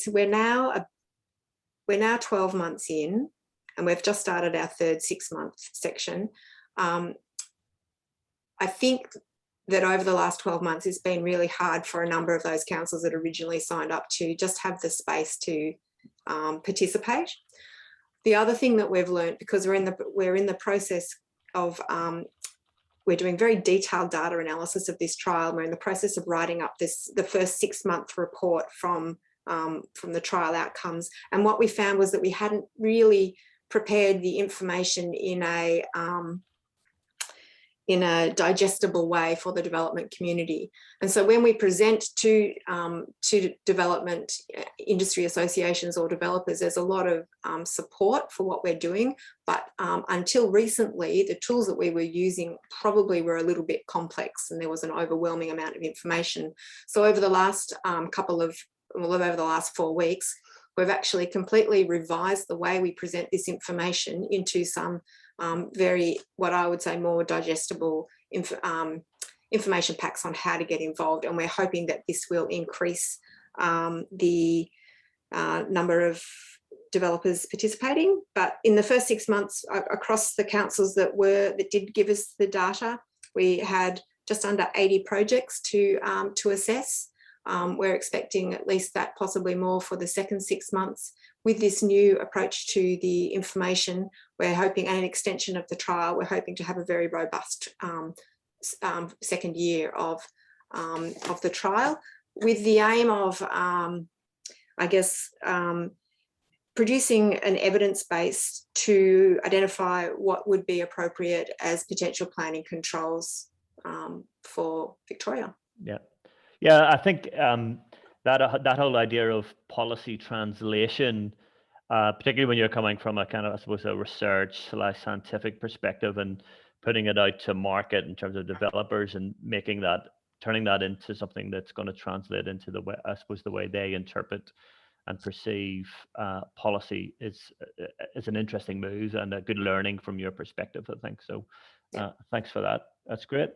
we're now 12 months in, and we've just started our third 6-month section. I think that over the last 12 months, it's been really hard for a number of those councils that originally signed up to just have the space to participate. The other thing that we've learned, because we're in the process of we're doing very detailed data analysis of this trial. We're in the process of writing up the first 6-month report from the trial outcomes. And what we found was that we hadn't really prepared the information in a digestible way for the development community. And so when we present to development industry associations or developers, there's a lot of support for what we're doing. But until recently, the tools that we were using probably were a little bit complex, and there was an overwhelming amount of information. So over the last over the last 4 weeks, we've actually completely revised the way we present this information into some very, what I would say, more digestible information packs on how to get involved. And we're hoping that this will increase the number of developers participating. But in the first 6 months across the councils that did give us the data, we had just under 80 projects to assess. We're expecting at least that, possibly more, for the second 6 months. With this new approach to the information, we're hoping, and an extension of the trial, we're hoping to have a very robust second year of the trial, with the aim of, I guess, producing an evidence base to identify what would be appropriate as potential planning controls for Victoria. Yeah, I think that whole idea of policy translation, particularly when you're coming from a kind of, I suppose, a research/scientific perspective and putting it out to market in terms of developers and turning that into something that's going to translate into the way, I suppose, the way they interpret and perceive policy is an interesting move and a good learning from your perspective, I think. So thanks for that. That's great.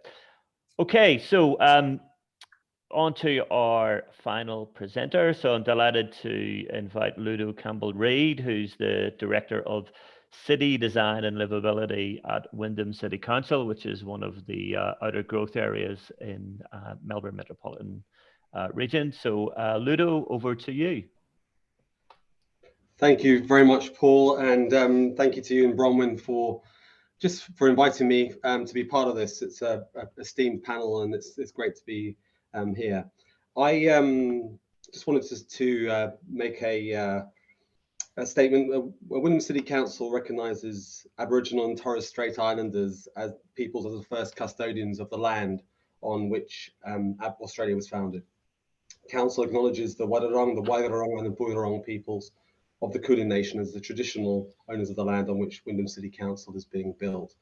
Okay, so on to our final presenter. So I'm delighted to invite Ludo Campbell-Reid, who's the Director of City Design and Livability at Wyndham City Council, which is one of the outer growth areas in Melbourne metropolitan region. So Ludo, over to you. Thank you very much, Paul, and thank you to you and Bronwyn for inviting me to be part of this. It's a esteemed panel, and it's great to be here. I just wanted to make a statement. Wyndham City Council recognises Aboriginal and Torres Strait Islanders as peoples as the first custodians of the land on which Australia was founded. Council acknowledges the Wadawurrung, the Waigarurrung and the Boiwurrung peoples of the Kulin Nation as the traditional owners of the land on which Wyndham City Council is being built.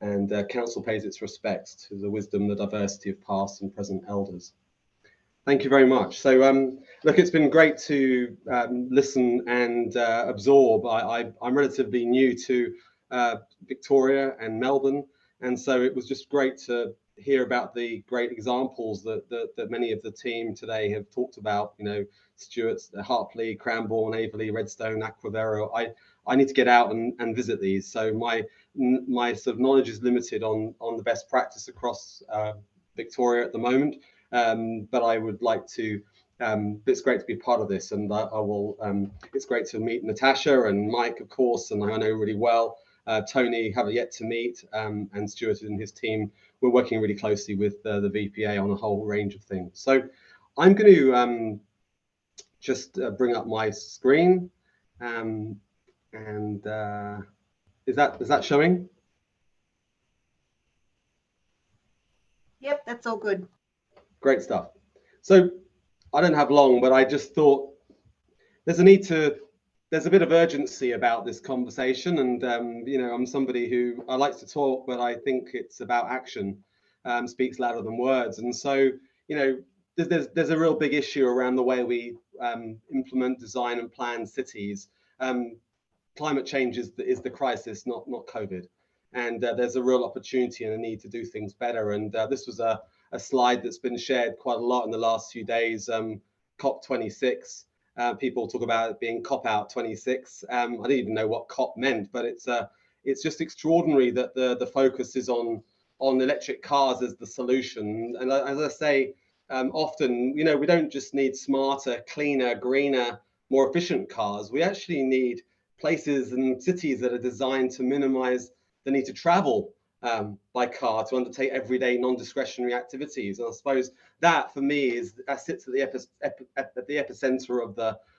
And Council pays its respects to the wisdom, the diversity of past and present elders. Thank you very much. So look, it's been great to listen and absorb. I'm relatively new to Victoria and Melbourne, and so it was just great to hear about the great examples that many of the team today have talked about. You know, Stewart's, Hartley, Cranbourne, Averley, Redstone, Aquavero. I need to get out and visit these. So my sort of knowledge is limited on the best practice across Victoria at the moment. But I would like to. It's great to be part of this, and I will. It's great to meet Natasha and Mike, of course, and I know really well. Tony have yet to meet, and Stuart and his team. We're working really closely with the VPA on a whole range of things. So I'm going to just bring up my screen, and is that showing? Yep, that's all good. Great stuff. So I don't have long, but I just thought there's a bit of urgency about this conversation, and you know, I'm somebody who I like to talk, but I think it's about action, speaks louder than words. And so, you know, there's a real big issue around the way we implement, design, and plan cities. Climate change is the crisis, not COVID, and there's a real opportunity and a need to do things better. And this was a slide that's been shared quite a lot in the last few days. COP26. People talk about it being COP out 26. I didn't even know what COP meant, but it's just extraordinary that the focus is on electric cars as the solution. And as I say, often, you know, we don't just need smarter, cleaner, greener, more efficient cars. We actually need places and cities that are designed to minimize the need to travel by car to undertake everyday non-discretionary activities. And I suppose that for me sits at the epicenter of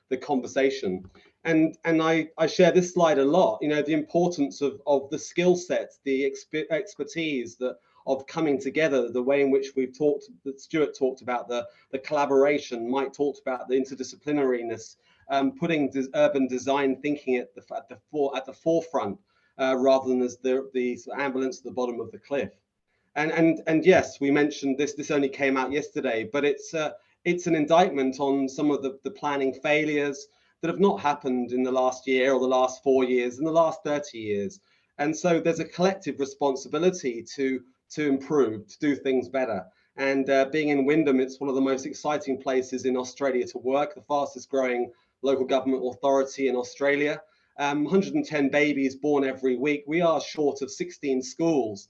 the conversation. And I share this slide a lot, you know, the importance of the skill sets, the expertise of coming together, the way in which that Stuart talked about the collaboration, Mike talked about the interdisciplinariness, putting urban design thinking at the forefront, rather than as the ambulance at the bottom of the cliff. And yes, we mentioned this only came out yesterday, but it's an indictment on some of the planning failures that have not happened in the last year or the last 4 years, in the last 30 years. And so there's a collective responsibility to improve, to do things better. And being in Wyndham, it's one of the most exciting places in Australia to work, the fastest growing local government authority in Australia. 110 babies born every week. We are short of 16 schools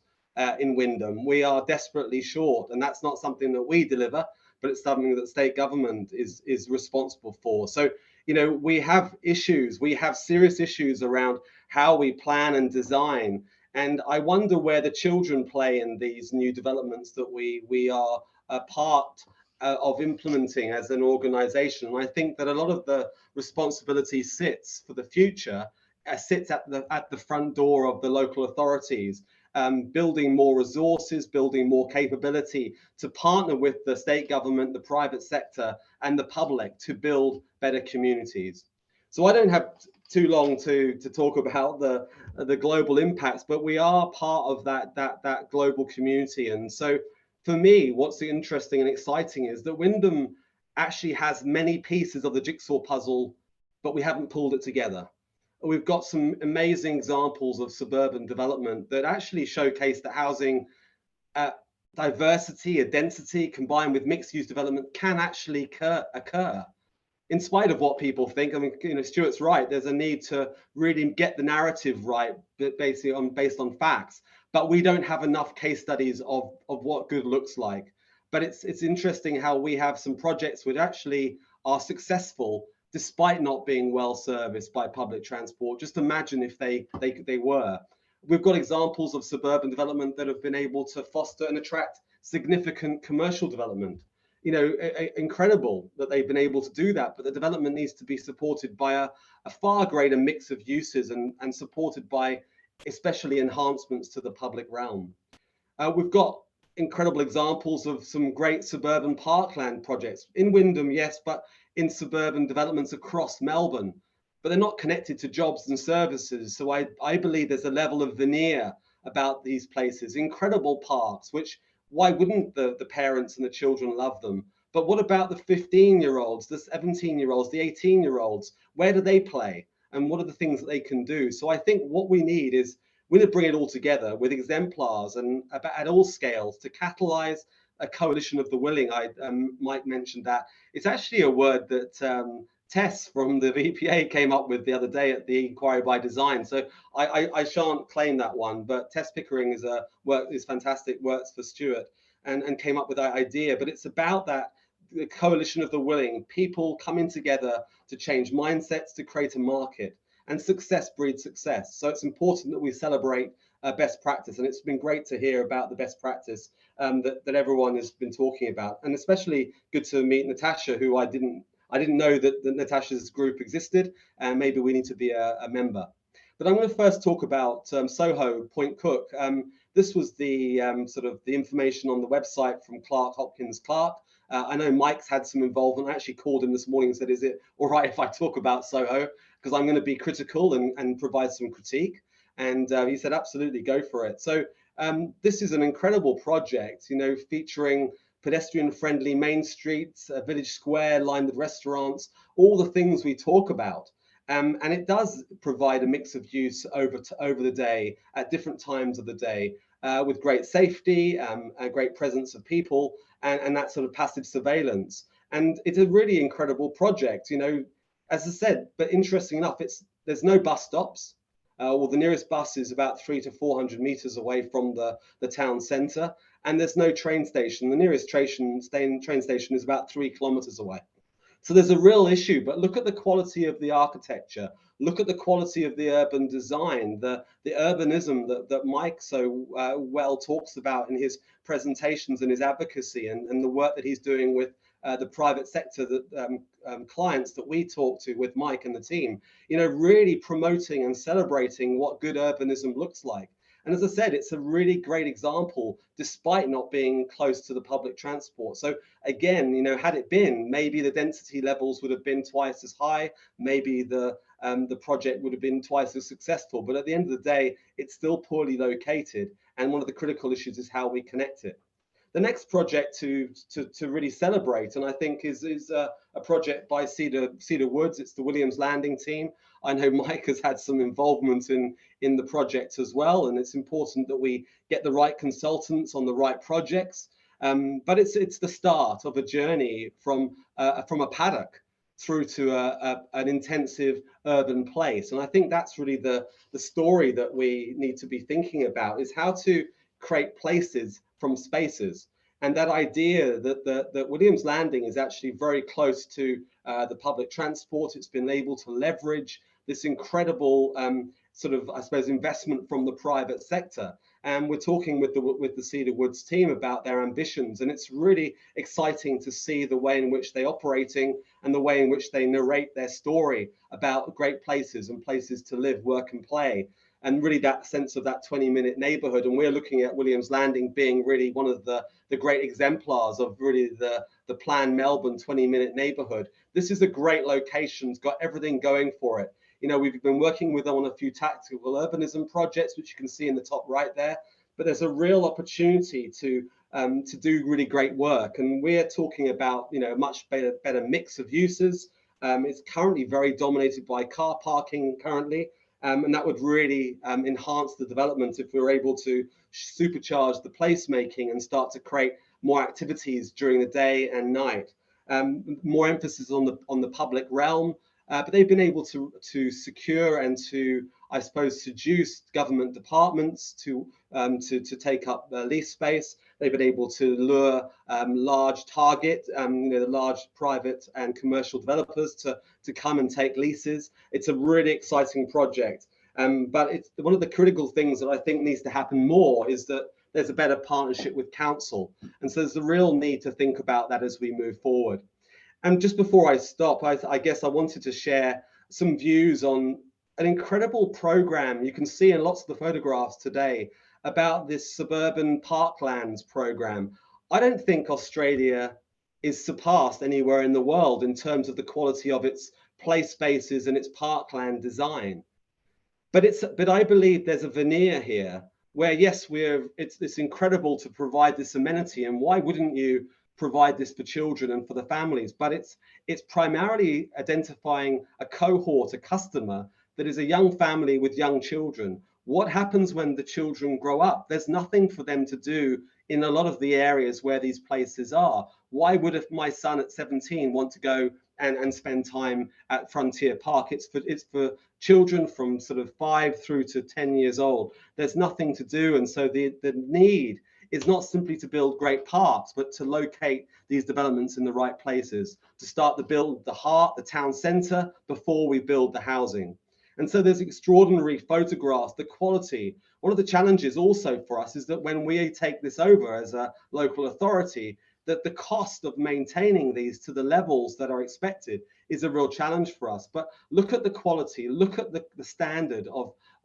in Wyndham. We are desperately short, and that's not something that we deliver, but it's something that state government is responsible for. So, you know, we have issues. We have serious issues around how we plan and design. And I wonder where the children play in these new developments that we are a part of implementing as an organization. And I think that a lot of the responsibility sits for the future, sits at the front door of the local authorities, building more resources, building more capability to partner with the state government, the private sector, and the public to build better communities. So I don't have too long to talk about the global impacts, but we are part of that global community. And so for me, what's interesting and exciting is that Wyndham actually has many pieces of the jigsaw puzzle, but we haven't pulled it together. We've got some amazing examples of suburban development that actually showcase that housing diversity and density combined with mixed-use development can actually occur. In spite of what people think. I mean, Stuart's right. There's a need to really get the narrative right, basically based on facts. But we don't have enough case studies of what good looks like. But it's interesting how we have some projects which actually are successful despite not being well serviced by public transport. Just imagine if they were. We've got examples of suburban development that have been able to foster and attract significant commercial development. Incredible that they've been able to do that, but the development needs to be supported by a far greater mix of uses and supported by especially enhancements to the public realm. We've got incredible examples of some great suburban parkland projects in Wyndham, yes, but in suburban developments across Melbourne, but they're not connected to jobs and services. So I believe there's a level of veneer about these places, incredible parks, which why wouldn't the parents and the children love them? But what about the 15-year-olds, the 17-year-olds, the 18-year-olds? Where do they play? And what are the things that they can do? So I think what we need is we need to bring it all together with exemplars and at all scales to catalyze a coalition of the willing. Mike mentioned that. It's actually a word that Tess from the VPA came up with the other day at the Inquiry by Design. So I shan't claim that one, but Tess Pickering is fantastic, works for Stuart and came up with that idea. But it's about that the coalition of the willing, people coming together to change mindsets, to create a market, and success breeds success. So it's important that we celebrate best practice. And it's been great to hear about the best practice that everyone has been talking about. And especially good to meet Natasha, who I didn't know that Natasha's group existed, and maybe we need to be a member. But I'm going to first talk about Soho Point Cook. This was the sort of the information on the website from Clark Hopkins Clark. I know Mike's had some involvement. I actually called him this morning and said, is it all right if I talk about Soho? Because I'm going to be critical and provide some critique. And he said, absolutely, go for it. So this is an incredible project, featuring pedestrian-friendly main streets, a village square lined with restaurants, all the things we talk about. And it does provide a mix of use over the day at different times of the day with great safety, a great presence of people, and that sort of passive surveillance. And it's a really incredible project, as I said, but interesting enough, there's no bus stops. Well, the nearest bus is about 300 to 400 meters away from the town centre, and there's no train station. The nearest train station is about 3 kilometers away. So there's a real issue, but look at the quality of the architecture, look at the quality of the urban design, the urbanism that Mike so well talks about in his presentations and his advocacy and the work that he's doing with the private sector that clients that we talk to with Mike and the team, really promoting and celebrating what good urbanism looks like. And as I said, it's a really great example, despite not being close to the public transport. So again, had it been, maybe the density levels would have been twice as high, maybe the project would have been twice as successful. But at the end of the day, it's still poorly located. And one of the critical issues is how we connect it. The next project to really celebrate, and I think is a project by Cedar Woods. It's the Williams Landing team. I know Mike has had some involvement in the project as well, and it's important that we get the right consultants on the right projects. But it's the start of a journey from a paddock through to an intensive urban place, and I think that's really the story that we need to be thinking about, is how to create places from spaces. And that idea that Williams Landing is actually very close to the public transport. It's been able to leverage this incredible sort of, I suppose, investment from the private sector. And we're talking with the Cedar Woods team about their ambitions, and it's really exciting to see the way in which they're operating and the way in which they narrate their story about great places and places to live, work and play, and really that sense of that 20-minute neighborhood. And we're looking at Williams Landing being really one of the great exemplars of really the planned Melbourne 20-minute neighborhood. This is a great location, it's got everything going for it. You know, we've been working with them on a few tactical urbanism projects, which you can see in the top right there, but there's a real opportunity to do really great work. And we're talking about, you know, a much better mix of uses. It's currently very dominated by car parking currently, and that would really enhance the development if we were able to supercharge the placemaking and start to create more activities during the day and night. More emphasis on the public realm. But they've been able to secure and to, I suppose, seduce government departments to take up lease space. They've been able to lure large target, you know, the large private and commercial developers to come and take leases. It's a really exciting project. But it's one of the critical things that I think needs to happen more is that there's a better partnership with council. And so there's a real need to think about that as we move forward. And just before I stop, I guess I wanted to share some views on an incredible program you can see in lots of the photographs today about this suburban parklands program. I don't think Australia is surpassed anywhere in the world in terms of the quality of its play spaces and its parkland design. But I believe there's a veneer here where, yes, it's incredible to provide this amenity, and why wouldn't you provide this for children and for the families? But it's primarily identifying a cohort, a customer that is a young family with young children. What happens when the children grow up? There's nothing for them to do in a lot of the areas where these places are. Why would if my son at 17 want to go and spend time at Frontier Park? It's for children from sort of 5 through to 10 years old. There's nothing to do, and so the need is not simply to build great parks, but to locate these developments in the right places, to start to build the heart, the town centre, before we build the housing. And so there's extraordinary photographs, the quality. One of the challenges also for us is that when we take this over as a local authority, that the cost of maintaining these to the levels that are expected is a real challenge for us. But look at the quality, look at the standard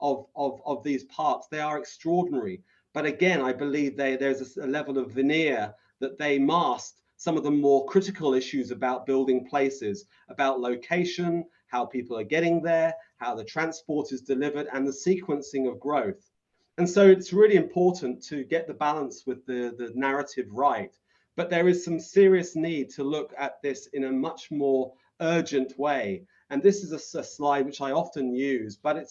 of these parks. They are extraordinary. But again, I believe there's a level of veneer that they masked some of the more critical issues about building places, about location, how people are getting there, how the transport is delivered, and the sequencing of growth. And so it's really important to get the balance with the narrative right. But there is some serious need to look at this in a much more urgent way. And this is a slide which I often use, but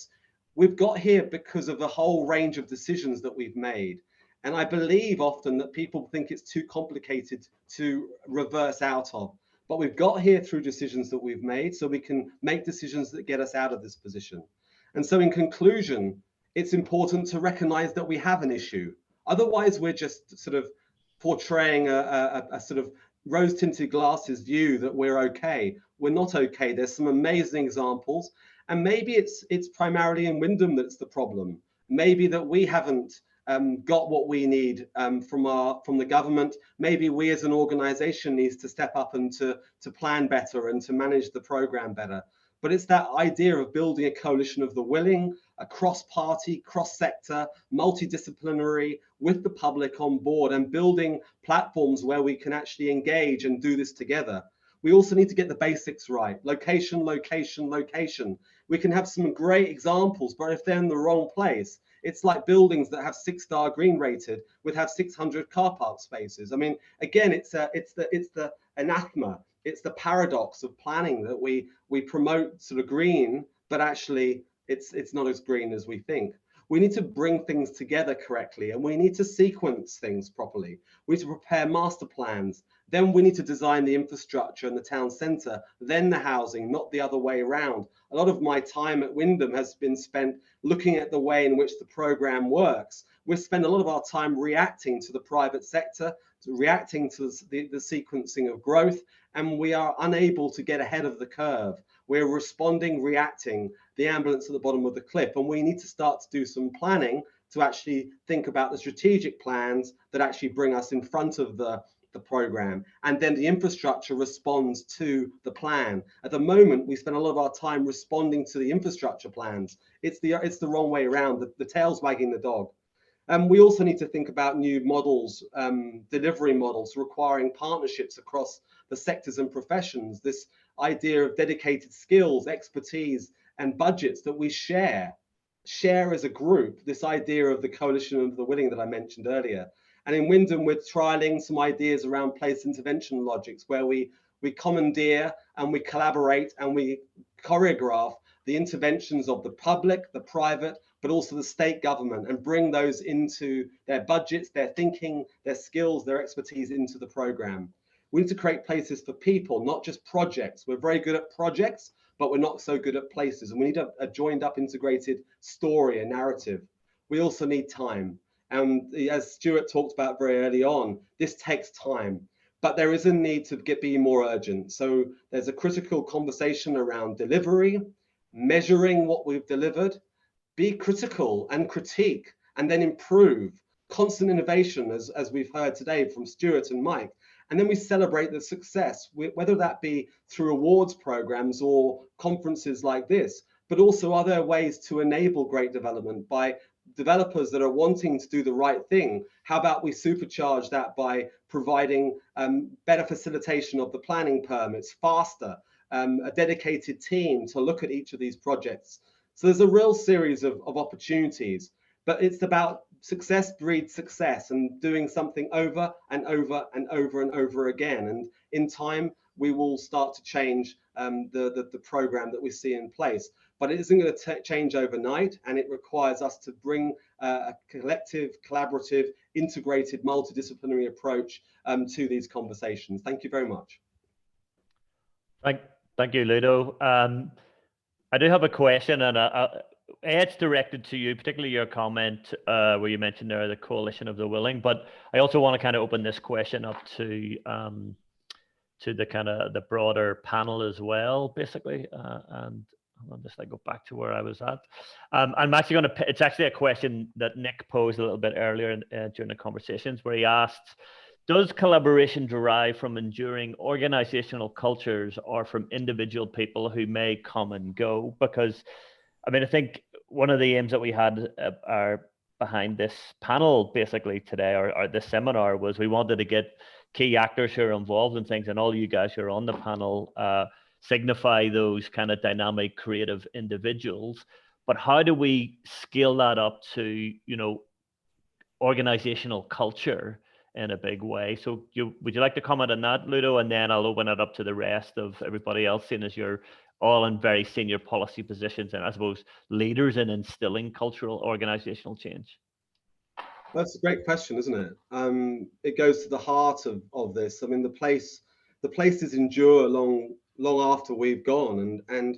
we've got here because of the whole range of decisions that we've made. And I believe often that people think it's too complicated to reverse out of. But we've got here through decisions that we've made, so we can make decisions that get us out of this position. And so in conclusion, it's important to recognize that we have an issue. Otherwise, we're just sort of portraying a sort of rose-tinted glasses view that we're okay. We're not okay. There's some amazing examples. And maybe it's primarily in Wyndham that's the problem. Maybe that we haven't got what we need from the government. Maybe we as an organization needs to step up and to plan better and to manage the program better. But it's that idea of building a coalition of the willing, a cross-party, cross-sector, multidisciplinary, with the public on board, and building platforms where we can actually engage and do this together. We also need to get the basics right. Location, location, location. We can have some great examples, but if they're in the wrong place, it's like buildings that have 6-star green rated would have 600 car park spaces. I mean, again, it's the anathema. It's the paradox of planning that we promote sort of green, but actually it's not as green as we think. We need to bring things together correctly, and we need to sequence things properly. We need to prepare master plans. Then we need to design the infrastructure and the town centre, then the housing, not the other way around. A lot of my time at Wyndham has been spent looking at the way in which the programme works. We spend a lot of our time reacting to the private sector, reacting to the sequencing of growth, and we are unable to get ahead of the curve. We're responding, reacting. the ambulance at the bottom of the cliff. And we need to start to do some planning to actually think about the strategic plans that actually bring us in front of the program, and then the infrastructure responds to the plan. At the moment, we spend a lot of our time responding to the infrastructure plans. It's the wrong way around. The tail's wagging the dog. We also need to think about new models, delivery models requiring partnerships across the sectors and professions. This idea of dedicated skills, expertise, and budgets that we share as a group. This idea of the coalition of the willing that I mentioned earlier. And in Wyndham, we're trialing some ideas around place intervention logics, where we commandeer and we collaborate and we choreograph the interventions of the public, the private, but also the state government, and bring those into their budgets, their thinking, their skills, their expertise into the program. We need to create places for people, not just projects. We're very good at projects, but we're not so good at places. And we need a joined up, integrated story, a narrative. We also need time. And as Stuart talked about very early on, this takes time, but there is a need to be more urgent. So there's a critical conversation around delivery, measuring what we've delivered, be critical and critique, and then improve. Constant innovation, as we've heard today from Stuart and Mike. And then we celebrate the success, whether that be through awards programs or conferences like this, but also other ways to enable great development by developers that are wanting to do the right thing. How about we supercharge that by providing better facilitation of the planning permits, faster, a dedicated team to look at each of these projects. So there's a real series of opportunities, but it's about success breeds success and doing something over and over and over and over again. And in time, we will start to change the program that we see in place. But it isn't going to change overnight, and it requires us to bring a collective, collaborative, integrated, multidisciplinary approach to these conversations. Thank you very much. Thank you, Ludo. I do have a question, and it's directed to you, particularly your comment where you mentioned there the coalition of the willing. But I also want to kind of open this question up to the kind of the broader panel as well, basically. And I'll just go back to where I was at. I'm actually going to, it's actually a question that Nick posed a little bit earlier during the conversations, where he asked, does collaboration derive from enduring organizational cultures or from individual people who may come and go? Because, I mean, I think one of the aims that we had are behind this panel basically today, or this seminar, was we wanted to get key actors who are involved in things, and all you guys who are on the panel signify those kind of dynamic, creative individuals. But how do we scale that up to, you know, organizational culture in a big way? So would you like to comment on that, Ludo? And then I'll open it up to the rest of everybody else, seeing as you're all in very senior policy positions and I suppose leaders in instilling cultural organizational change. That's a great question, isn't it? It goes to the heart of this. I mean, the places endure long after we've gone, and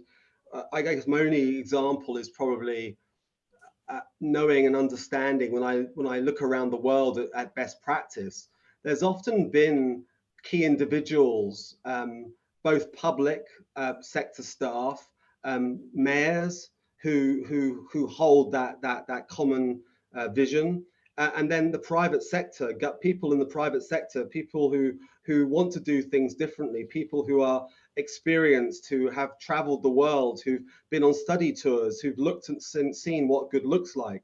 I guess my only example is probably knowing and understanding when I look around the world at best practice. There's often been key individuals, both public sector staff, mayors who hold that common vision. And then the private sector, got people in the private sector, people who want to do things differently, people who are experienced, who have traveled the world, who've been on study tours, who've looked and seen what good looks like.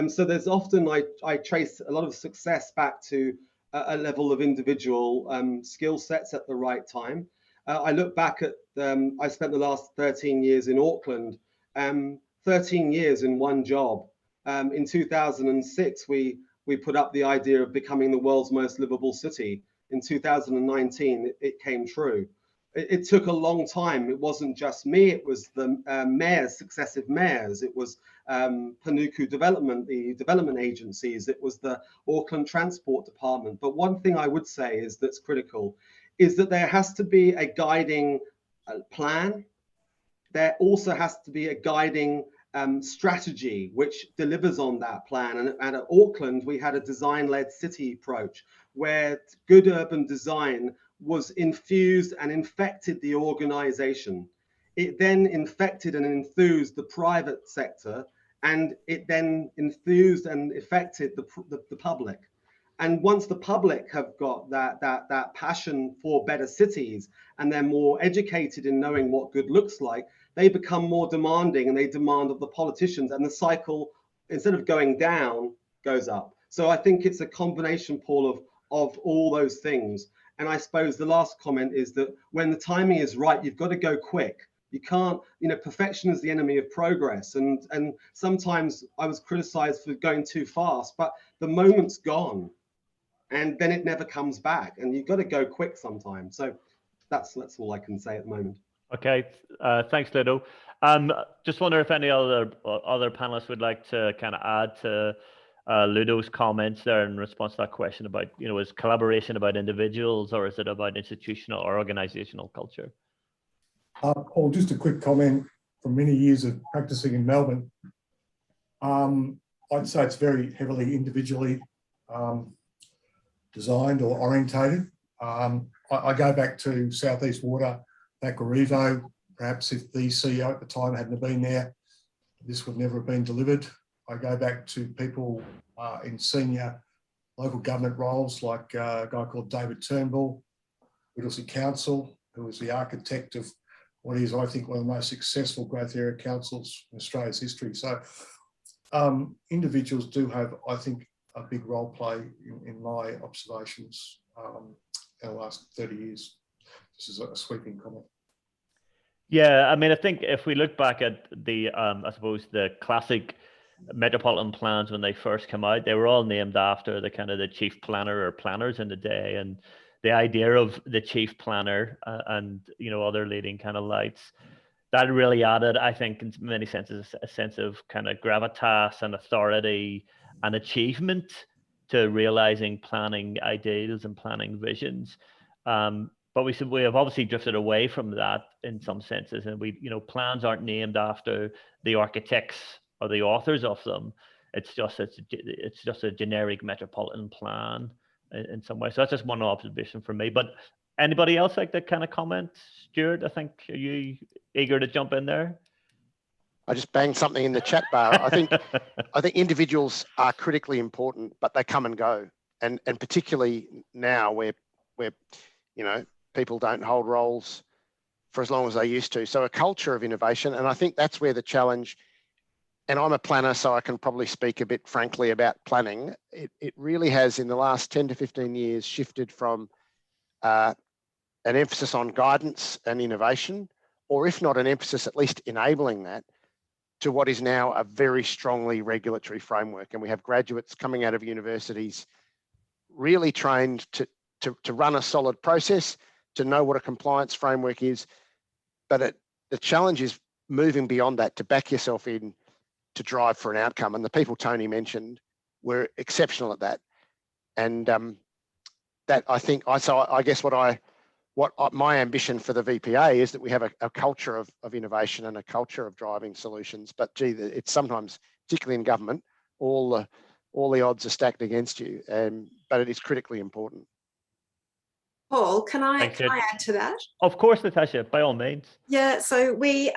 So there's often, I trace a lot of success back to a level of individual skill sets at the right time. I look back at, I spent the last 13 years in Auckland, 13 years in one job. In 2006, we put up the idea of becoming the world's most livable city. In 2019, it came true. It took a long time. It wasn't just me. It was the mayors, successive mayors. It was Panuku Development, the development agencies. It was the Auckland Transport Department. But one thing I would say is that's critical is that there has to be a guiding plan. There also has to be a guiding strategy which delivers on that plan. And at Auckland, we had a design-led city approach where good urban design was infused and infected the organization. it then infected and enthused the private sector, and it then enthused and affected the public. And once the public have got that passion for better cities, and they're more educated in knowing what good looks like, they become more demanding, and they demand of the politicians, and the cycle, instead of going down, goes up. So I think it's a combination, Paul, of all those things. And I suppose the last comment is that when the timing is right, you've got to go quick. You can't, perfection is the enemy of progress. And sometimes I was criticized for going too fast, but the moment's gone and then it never comes back, and you've got to go quick sometimes. So that's all I can say at the moment. Okay, thanks, Ludo. Just wonder if any other panelists would like to kind of add to Ludo's comments there in response to that question about, is collaboration about individuals, or is it about institutional or organizational culture? Paul, just a quick comment from many years of practicing in Melbourne. I'd say it's very heavily individually designed or orientated. I go back to Southeast Water, Aquavero. Perhaps if the CEO at the time hadn't been there, this would never have been delivered. I go back to people in senior local government roles, like a guy called David Turnbull, Whittlesea Council, who was the architect of what is, I think, one of the most successful growth area councils in Australia's history. So individuals do have, I think, a big role play in my observations in the last 30 years. This is a sweeping comment. Yeah, I mean, I think if we look back at the, I suppose, the classic metropolitan plans when they first came out, they were all named after the kind of the chief planner or planners in the day, and the idea of the chief planner and other leading kind of lights, that really added, I think, in many senses, a sense of kind of gravitas and authority and achievement to realizing planning ideals and planning visions. But we have obviously drifted away from that in some senses, and plans aren't named after the architects or the authors of them. It's just a generic metropolitan plan in some way. So that's just one observation for me. But anybody else like to kind of comment? Stuart, I think, are you eager to jump in there? I just banged something in the chat bar. I think individuals are critically important, but they come and go, and particularly now where people don't hold roles for as long as they used to. So a culture of innovation, and I think that's where the challenge. And I'm a planner, so I can probably speak a bit frankly about planning. It really has, in the last 10 to 15 years, shifted from an emphasis on guidance and innovation, or if not an emphasis, at least enabling that, to what is now a very strongly regulatory framework. And we have graduates coming out of universities really trained to run a solid process, to know what a compliance framework is. But the challenge is moving beyond that, to back yourself in, to drive for an outcome. And the people Tony mentioned were exceptional at that. And that, I think, I guess what my ambition for the VPA is that we have a culture of innovation and a culture of driving solutions. But gee, it's sometimes, particularly in government, all the odds are stacked against you. But it is critically important. Paul, can I add to that? Of course, Natasha, by all means. Yeah, so we,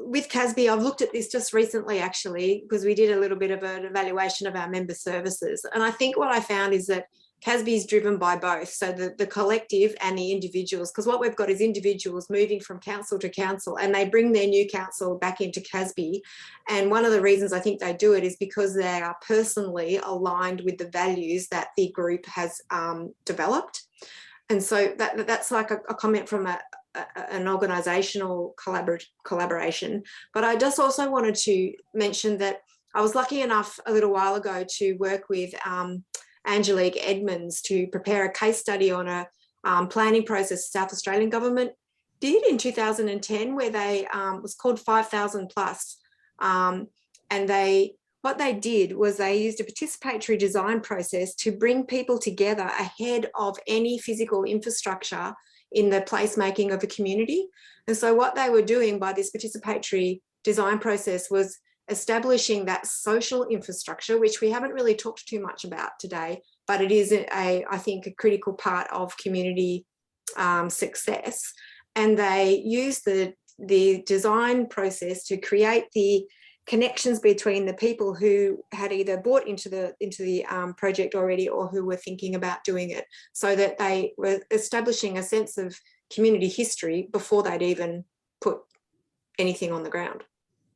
with CASB, I've looked at this just recently, actually, because we did a little bit of an evaluation of our member services. And I think what I found is that CASB is driven by both, so the collective and the individuals, because what we've got is individuals moving from council to council, and they bring their new council back into CASB. And one of the reasons I think they do it is because they are personally aligned with the values that the group has developed. And so that's like a comment from an organisational collaboration. But I just also wanted to mention that I was lucky enough a little while ago to work with Angelique Edmonds to prepare a case study on a planning process South Australian government did in 2010, where they was called 5,000 plus, and what they did was they used a participatory design process to bring people together ahead of any physical infrastructure in the placemaking of a community. And so what they were doing by this participatory design process was establishing that social infrastructure, which we haven't really talked too much about today, but it is, I think, a critical part of community success. And they use the the design process to create the connections between the people who had either bought into the project already or who were thinking about doing it, so that they were establishing a sense of community history before they'd even put anything on the ground.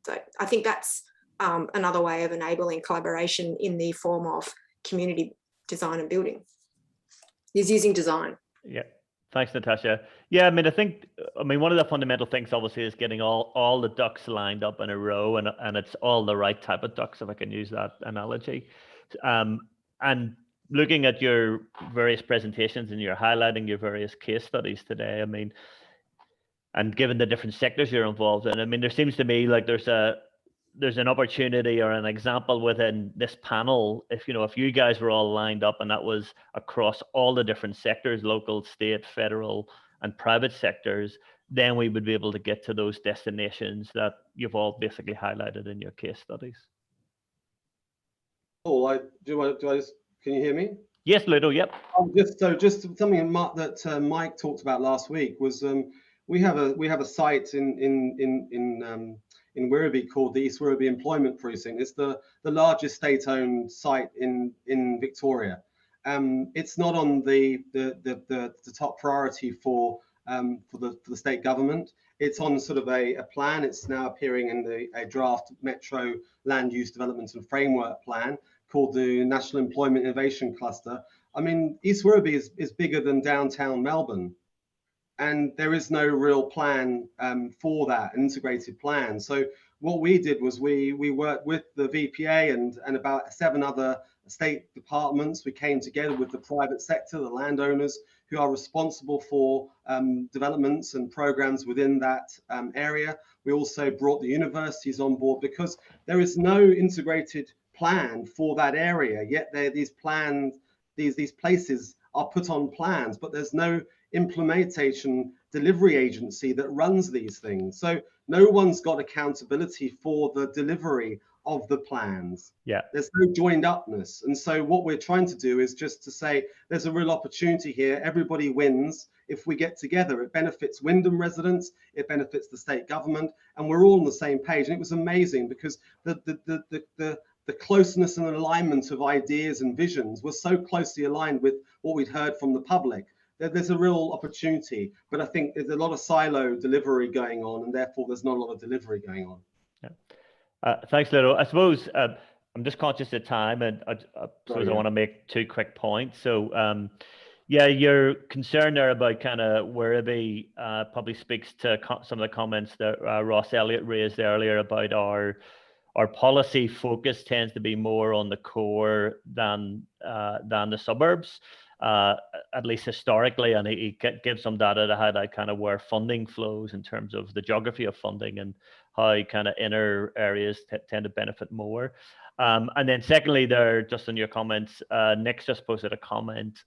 So I think that's another way of enabling collaboration in the form of community design and building, is using design. Yeah. Thanks, Natasha. Yeah, I mean, one of the fundamental things obviously is getting all the ducks lined up in a row, and it's all the right type of ducks, if I can use that analogy. And looking at your various presentations, and you're highlighting your various case studies today, I mean, and given the different sectors you're involved in, I mean, there seems to me like there's an opportunity or an example within this panel. If you guys were all lined up and that was across all the different sectors, local, state, federal, and private sectors, then we would be able to get to those destinations that you've all basically highlighted in your case studies. Paul, can you hear me? Yes, Ludo. Yep. Just something that Mike talked about last week was we have a site in Werribee called the East Werribee Employment Precinct. It's the largest state-owned site in Victoria. It's not on the top priority for the state government. It's on sort of a plan. It's now appearing in a draft Metro Land Use Development and Framework Plan called the National Employment Innovation Cluster. I mean, East Werribee is bigger than downtown Melbourne, and there is no real plan for that, an integrated plan. So what we did was we worked with the VPA and about 7 other state departments. We came together with the private sector, the landowners who are responsible for developments and programs within that area. We also brought the universities on board because there is no integrated plan for that area, yet these places are put on plans, but there's no implementation delivery agency that runs these things. So no one's got accountability for the delivery of the plans. Yeah. There's no joined upness. And so what we're trying to do is just to say there's a real opportunity here. Everybody wins if we get together. It benefits Wyndham residents, it benefits the state government, and we're all on the same page. And it was amazing because the closeness and alignment of ideas and visions were so closely aligned with what we'd heard from the public. There's a real opportunity, but I think there's a lot of silo delivery going on, and therefore there's not a lot of delivery going on. Yeah. Thanks, Ludo. I suppose I'm just conscious of time, and I suppose I want to make 2 quick points. So, yeah, your concern there about kind of Werribee probably speaks to some of the comments that Ross Elliott raised earlier about our policy focus tends to be more on the core than the suburbs. At least historically, and he gives some data to highlight kind of where funding flows in terms of the geography of funding and how kind of inner areas tend to benefit more. And then secondly, there, just in your comments, Nick's just posted a comment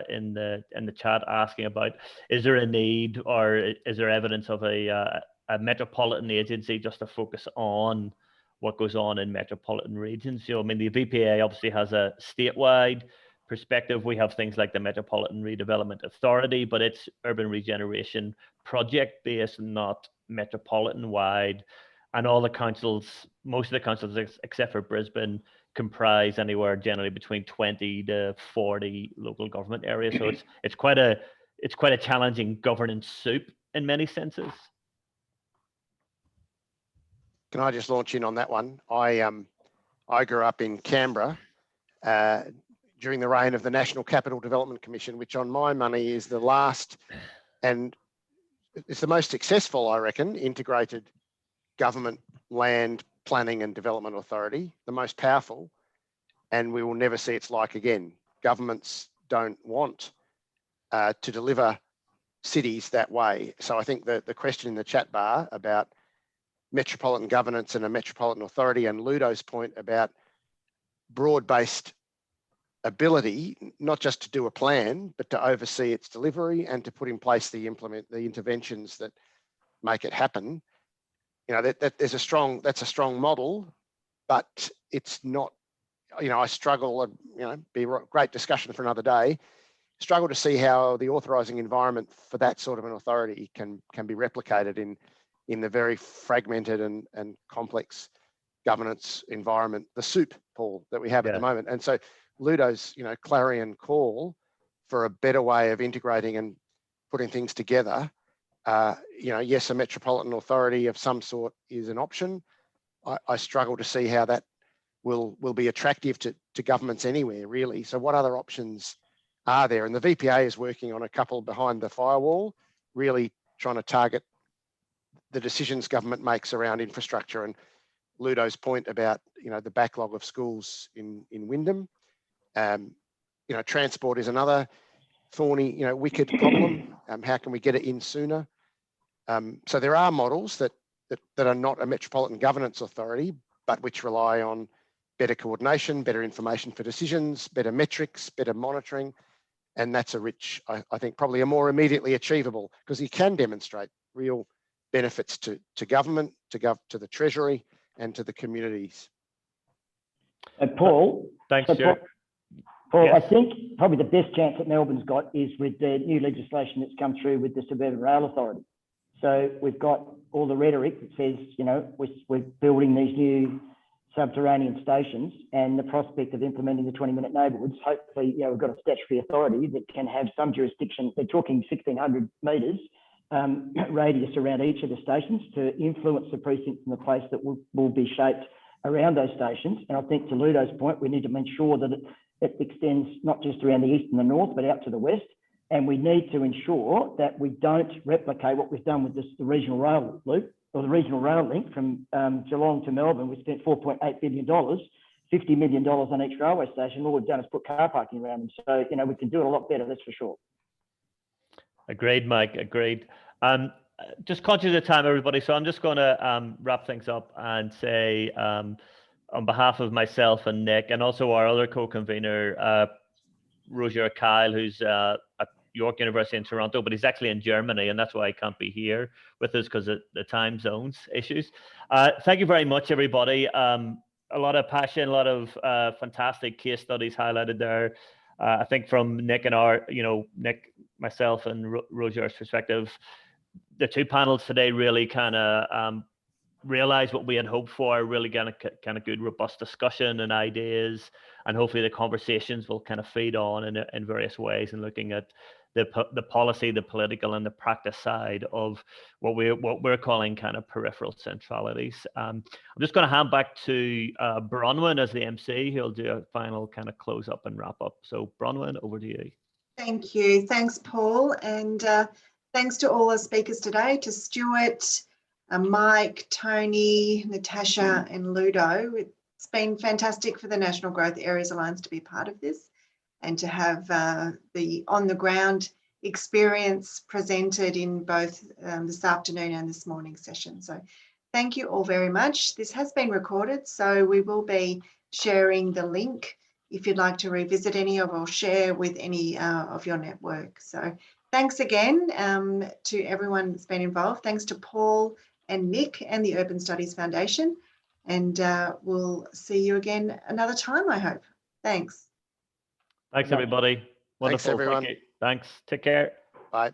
in the chat asking about, is there a need or is there evidence of a metropolitan agency just to focus on what goes on in metropolitan regions? I mean, the VPA obviously has a statewide perspective. We have things like the Metropolitan Redevelopment Authority, but it's urban regeneration project based, not metropolitan wide. And all the councils, most of the councils except for Brisbane, comprise anywhere generally between 20 to 40 local government areas. So it's quite a challenging governance soup in many senses. Can I just launch in on that one? I grew up in Canberra during the reign of the National Capital Development Commission, which on my money is the last and it's the most successful, I reckon, integrated government land planning and development authority, the most powerful, and we will never see its like again. Governments don't want to deliver cities that way. So I think that the question in the chat bar about metropolitan governance and a metropolitan authority, and Ludo's point about broad-based ability, not just to do a plan, but to oversee its delivery and to put in place the interventions that make it happen. You know, that's a strong model, but it's not, you know, I struggle, you know, be a great discussion for another day, struggle to see how the authorising environment for that sort of an authority can be replicated in the very fragmented and complex governance environment, the soup, Paul, that we have at the moment. And so Ludo's, clarion call for a better way of integrating and putting things together, yes, a metropolitan authority of some sort is an option. I struggle to see how that will be attractive to governments anywhere, really. So what other options are there? And the VPA is working on a couple behind the firewall, really trying to target the decisions government makes around infrastructure. And Ludo's point about, the backlog of schools in Wyndham, transport is another thorny, wicked problem. How can we get it in sooner? So there are models that are not a metropolitan governance authority, but which rely on better coordination, better information for decisions, better metrics, better monitoring. And that's I think probably a more immediately achievable, because you can demonstrate real benefits to government, to the Treasury and to the communities. Paul. Thanks, so Stuart. Paul, Yes. I think probably the best chance that Melbourne's got is with the new legislation that's come through with the Suburban Rail Authority. So we've got all the rhetoric that says, we're building these new subterranean stations, and the prospect of implementing the 20-minute neighbourhoods. Hopefully, we've got a statutory authority that can have some jurisdiction. They're talking 1,600 metres radius around each of the stations to influence the precincts and the place that will be shaped around those stations. And I think to Ludo's point, we need to ensure that it extends not just around the east and the north, but out to the west. And we need to ensure that we don't replicate what we've done with the regional rail loop, or the regional rail link from Geelong to Melbourne. We spent $4.8 billion, $50 million on each railway station. All we've done is put car parking around them. So, we can do it a lot better, that's for sure. Agreed, Mike, agreed. Just conscious of time, everybody. So I'm just going to wrap things up and say, on behalf of myself and Nick, and also our other co-convener, Roger Kyle, who's at York University in Toronto, but he's actually in Germany, and that's why he can't be here with us because of the time zones issues. Thank you very much, everybody. A lot of passion, a lot of fantastic case studies highlighted there. I think from Nick and Nick, myself, and Roger's perspective, the two panels today really kind of realize what we had hoped for, really kind of good, robust discussion and ideas, and hopefully the conversations will kind of feed on in various ways, and looking at the policy, the political, and the practice side of what we're calling kind of peripheral centralities. I'm just going to hand back to Bronwyn as the MC, who'll do a final kind of close up and wrap up. So Bronwyn, over to you. Thank you. Thanks, Paul. And thanks to all our speakers today, to Stuart, Mike, Tony, Natasha, and Ludo. It's been fantastic for the National Growth Areas Alliance to be part of this, and to have the on-the-ground experience presented in both this afternoon and this morning session. So thank you all very much. This has been recorded, so we will be sharing the link if you'd like to revisit any of or share with any of your network. So thanks again to everyone that's been involved. Thanks to Paul and Nick and the Urban Studies Foundation. And we'll see you again another time, I hope. Thanks. Thanks, everybody. Wonderful. Thanks, everyone. Thank you. Thanks. Take care. Bye.